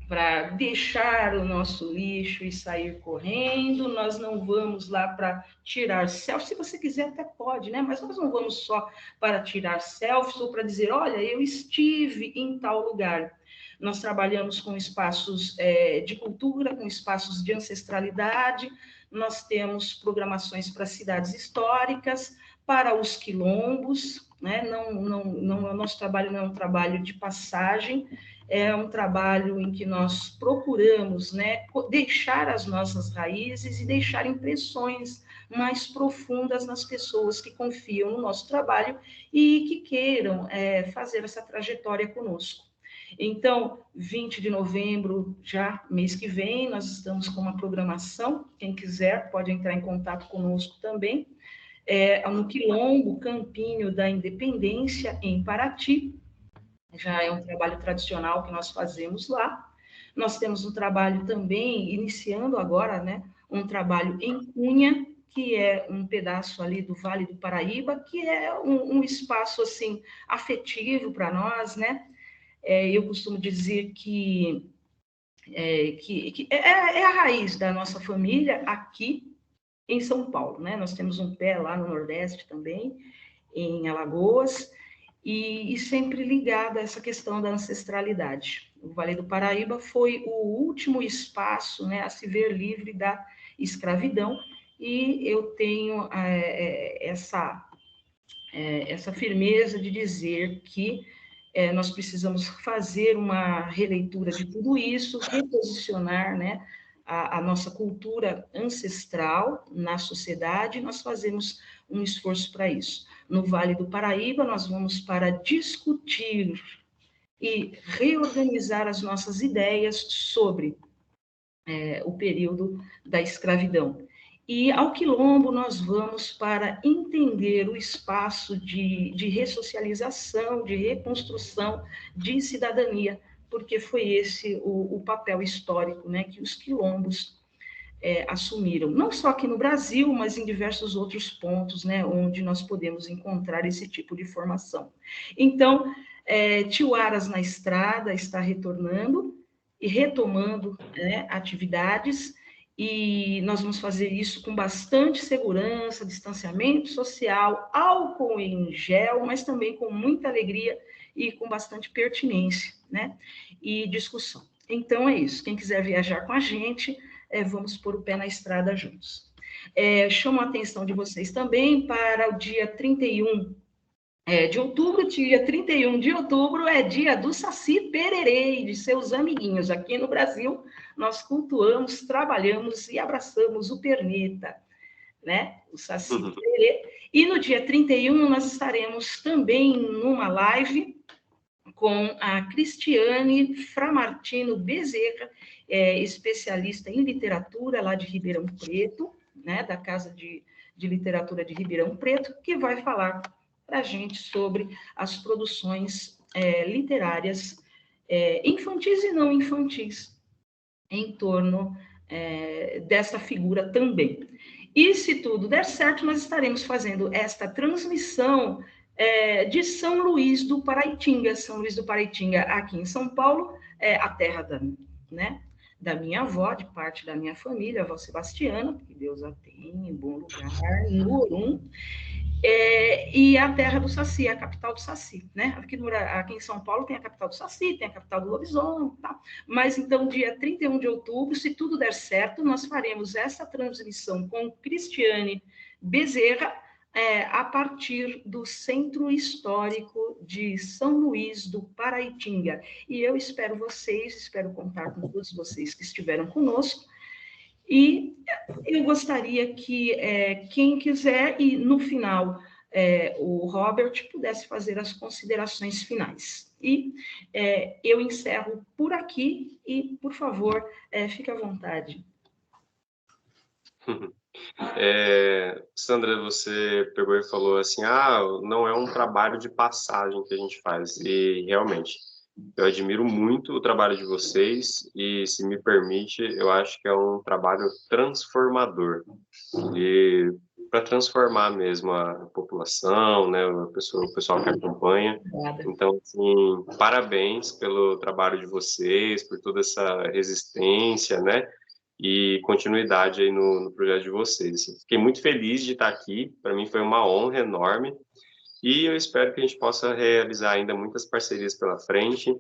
para deixar o nosso lixo e sair correndo, nós não vamos lá para tirar selfies, se você quiser até pode, né? Mas nós não vamos só para tirar selfies ou para dizer, olha, eu estive em tal lugar. Nós trabalhamos com espaços de cultura, com espaços de ancestralidade, nós temos programações para cidades históricas, para os quilombos, né? O nosso trabalho não é um trabalho de passagem, é um trabalho em que nós procuramos, né, deixar as nossas raízes e deixar impressões mais profundas nas pessoas que confiam no nosso trabalho e que queiram fazer essa trajetória conosco. Então, 20 de novembro, já mês que vem, nós estamos com uma programação, quem quiser pode entrar em contato conosco também, no Quilombo Campinho da Independência, em Paraty. Já é um trabalho tradicional que nós fazemos lá. Nós temos um trabalho também, iniciando agora, né, um trabalho em Cunha, que é um pedaço ali do Vale do Paraíba, que é um espaço, assim, afetivo para nós, né? Eu costumo dizer que é a raiz da nossa família aqui em São Paulo, né? Nós temos um pé lá no Nordeste também, em Alagoas, e sempre ligado a essa questão da ancestralidade. O Vale do Paraíba foi o último espaço, né, a se ver livre da escravidão, e eu tenho essa firmeza de dizer que nós precisamos fazer uma releitura de tudo isso, reposicionar, né, a nossa cultura ancestral na sociedade, nós fazemos um esforço para isso. No Vale do Paraíba, nós vamos para discutir e reorganizar as nossas ideias sobre o período da escravidão. E ao Quilombo nós vamos para entender o espaço de ressocialização, de reconstrução, de cidadania, porque foi esse o papel histórico, né, que os quilombos assumiram, não só aqui no Brasil, mas em diversos outros pontos, né, onde nós podemos encontrar esse tipo de formação. Então, Tiuaras na Estrada está retornando e retomando, né, atividades, e nós vamos fazer isso com bastante segurança, distanciamento social, álcool em gel, mas também com muita alegria e com bastante pertinência, né, e discussão. Então, é isso. Quem quiser viajar com a gente, vamos pôr o pé na estrada juntos. Chamo a atenção de vocês também para o dia 31 de outubro. Dia 31 de outubro é dia do Saci Pererê e de seus amiguinhos. Aqui no Brasil, nós cultuamos, trabalhamos e abraçamos o perneta, né? O Saci Pererê. E no dia 31, nós estaremos também numa live com a Cristiane Framartino Bezerra, especialista em literatura lá de Ribeirão Preto, né, da Casa de Literatura de Ribeirão Preto, que vai falar para a gente sobre as produções literárias infantis e não infantis, em torno dessa figura também. E, se tudo der certo, nós estaremos fazendo esta transmissão de São Luís do Paraitinga. São Luís do Paraitinga, aqui em São Paulo, a terra da minha avó, de parte da minha família, a avó Sebastiana, que Deus a tem em bom lugar, no Orum, e a terra do Saci, a capital do Saci, né? Aqui em São Paulo tem a capital do Saci, tem a capital do lobisomem, tá? Mas então, dia 31 de outubro, se tudo der certo, nós faremos essa transmissão com Cristiane Bezerra, a partir do Centro Histórico de São Luís do Paraitinga. E eu espero contar com todos vocês que estiveram conosco. E eu gostaria que quem quiser, e no final o Robert pudesse fazer as considerações finais. E eu encerro por aqui e, por favor, fique à vontade. Sandra, você pegou e falou assim, não é um trabalho de passagem que a gente faz, e realmente, eu admiro muito o trabalho de vocês, e se me permite, eu acho que é um trabalho transformador, e para transformar mesmo a população, né, o pessoal que acompanha. Então, assim, parabéns pelo trabalho de vocês, por toda essa resistência, né, e continuidade aí no projeto de vocês. Fiquei muito feliz de estar aqui, para mim foi uma honra enorme, e eu espero que a gente possa realizar ainda muitas parcerias pela frente.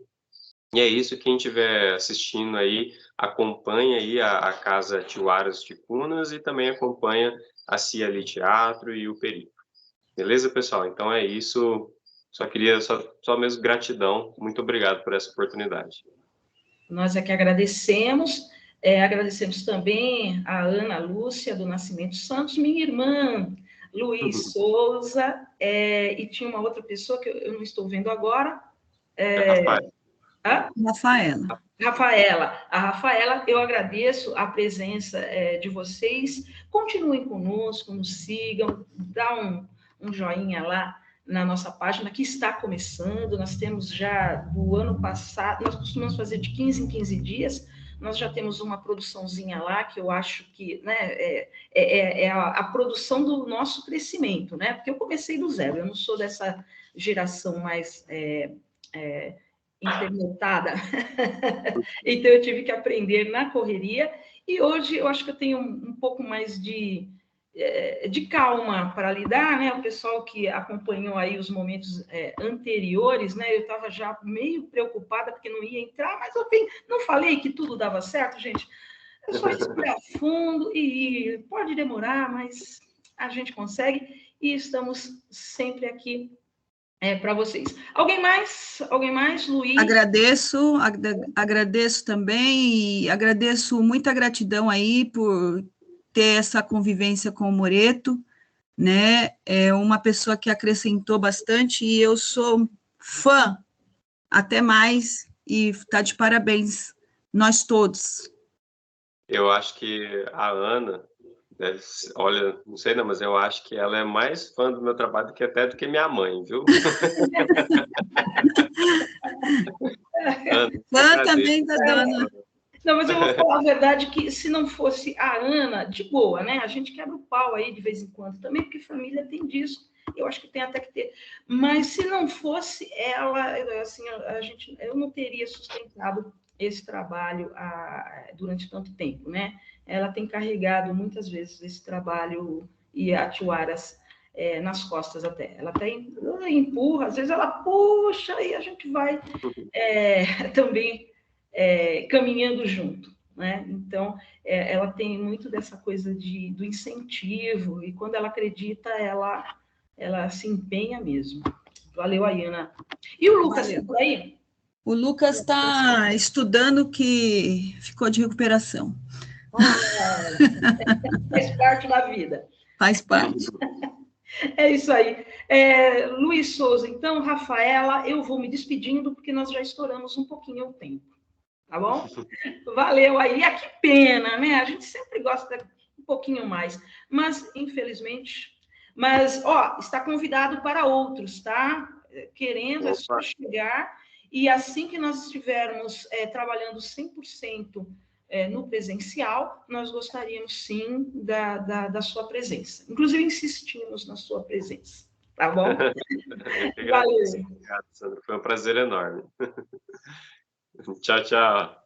E é isso, quem estiver assistindo aí, acompanha aí a Casa Tiuaras Ticunas e também acompanha a Cia Ali Teatro e o Perigo. Beleza, pessoal? Então é isso, só queria, só mesmo gratidão, muito obrigado por essa oportunidade. Nós é que agradecemos. Agradecemos também a Ana Lúcia do Nascimento Santos, minha irmã, Luiz Souza, e tinha uma outra pessoa que eu não estou vendo agora. Rafaela. A Rafaela, eu agradeço a presença de vocês. Continuem conosco, nos sigam, dá um joinha lá na nossa página, que está começando. Nós temos já do ano passado, nós costumamos fazer de 15 em 15 dias, nós já temos uma produçãozinha lá, que eu acho que, né, é a produção do nosso crescimento, né? Porque eu comecei do zero, eu não sou dessa geração mais internetada, então eu tive que aprender na correria, e hoje eu acho que eu tenho um pouco mais de calma para lidar, né? O pessoal que acompanhou aí os momentos anteriores, né? Eu estava já meio preocupada porque não ia entrar, mas eu não falei que tudo dava certo, gente. Eu só respirar fundo e pode demorar, mas a gente consegue e estamos sempre aqui para vocês. Alguém mais? Alguém mais, Luiz? Agradeço também e agradeço muita gratidão aí por ter essa convivência com o Moreto, né? É uma pessoa que acrescentou bastante e eu sou fã, até mais, e está de parabéns, nós todos. Eu acho que a Ana, olha, não sei não, mas eu acho que ela é mais fã do meu trabalho do que minha mãe, viu? Ana, fã também da dona. Não, mas eu vou falar a verdade que se não fosse a Ana, de boa, né? A gente quebra o pau aí de vez em quando também, porque família tem disso. Eu acho que tem até que ter. Mas se não fosse ela, assim, eu não teria sustentado esse trabalho durante tanto tempo, né? Ela tem carregado muitas vezes esse trabalho e atuaras nas costas até. Ela até empurra, às vezes ela puxa e a gente vai também caminhando junto, né? Então, ela tem muito dessa coisa do incentivo, e quando ela acredita, ela se empenha mesmo. Valeu, Ana. E o Lucas está por aí? O Lucas está estudando, que ficou de recuperação. Faz parte da vida. Faz parte. É isso aí. Luiz Souza, então, Rafaela, eu vou me despedindo, porque nós já estouramos um pouquinho o tempo. Tá bom? Valeu aí. Que pena, né? A gente sempre gosta um pouquinho mais, mas infelizmente. Mas, está convidado para outros, tá? Querendo, é só chegar. E assim que nós estivermos trabalhando 100% no presencial, nós gostaríamos sim da sua presença. Inclusive, insistimos na sua presença. Tá bom? Valeu. Obrigado, Sandra. Foi um prazer enorme. Tchau, tchau.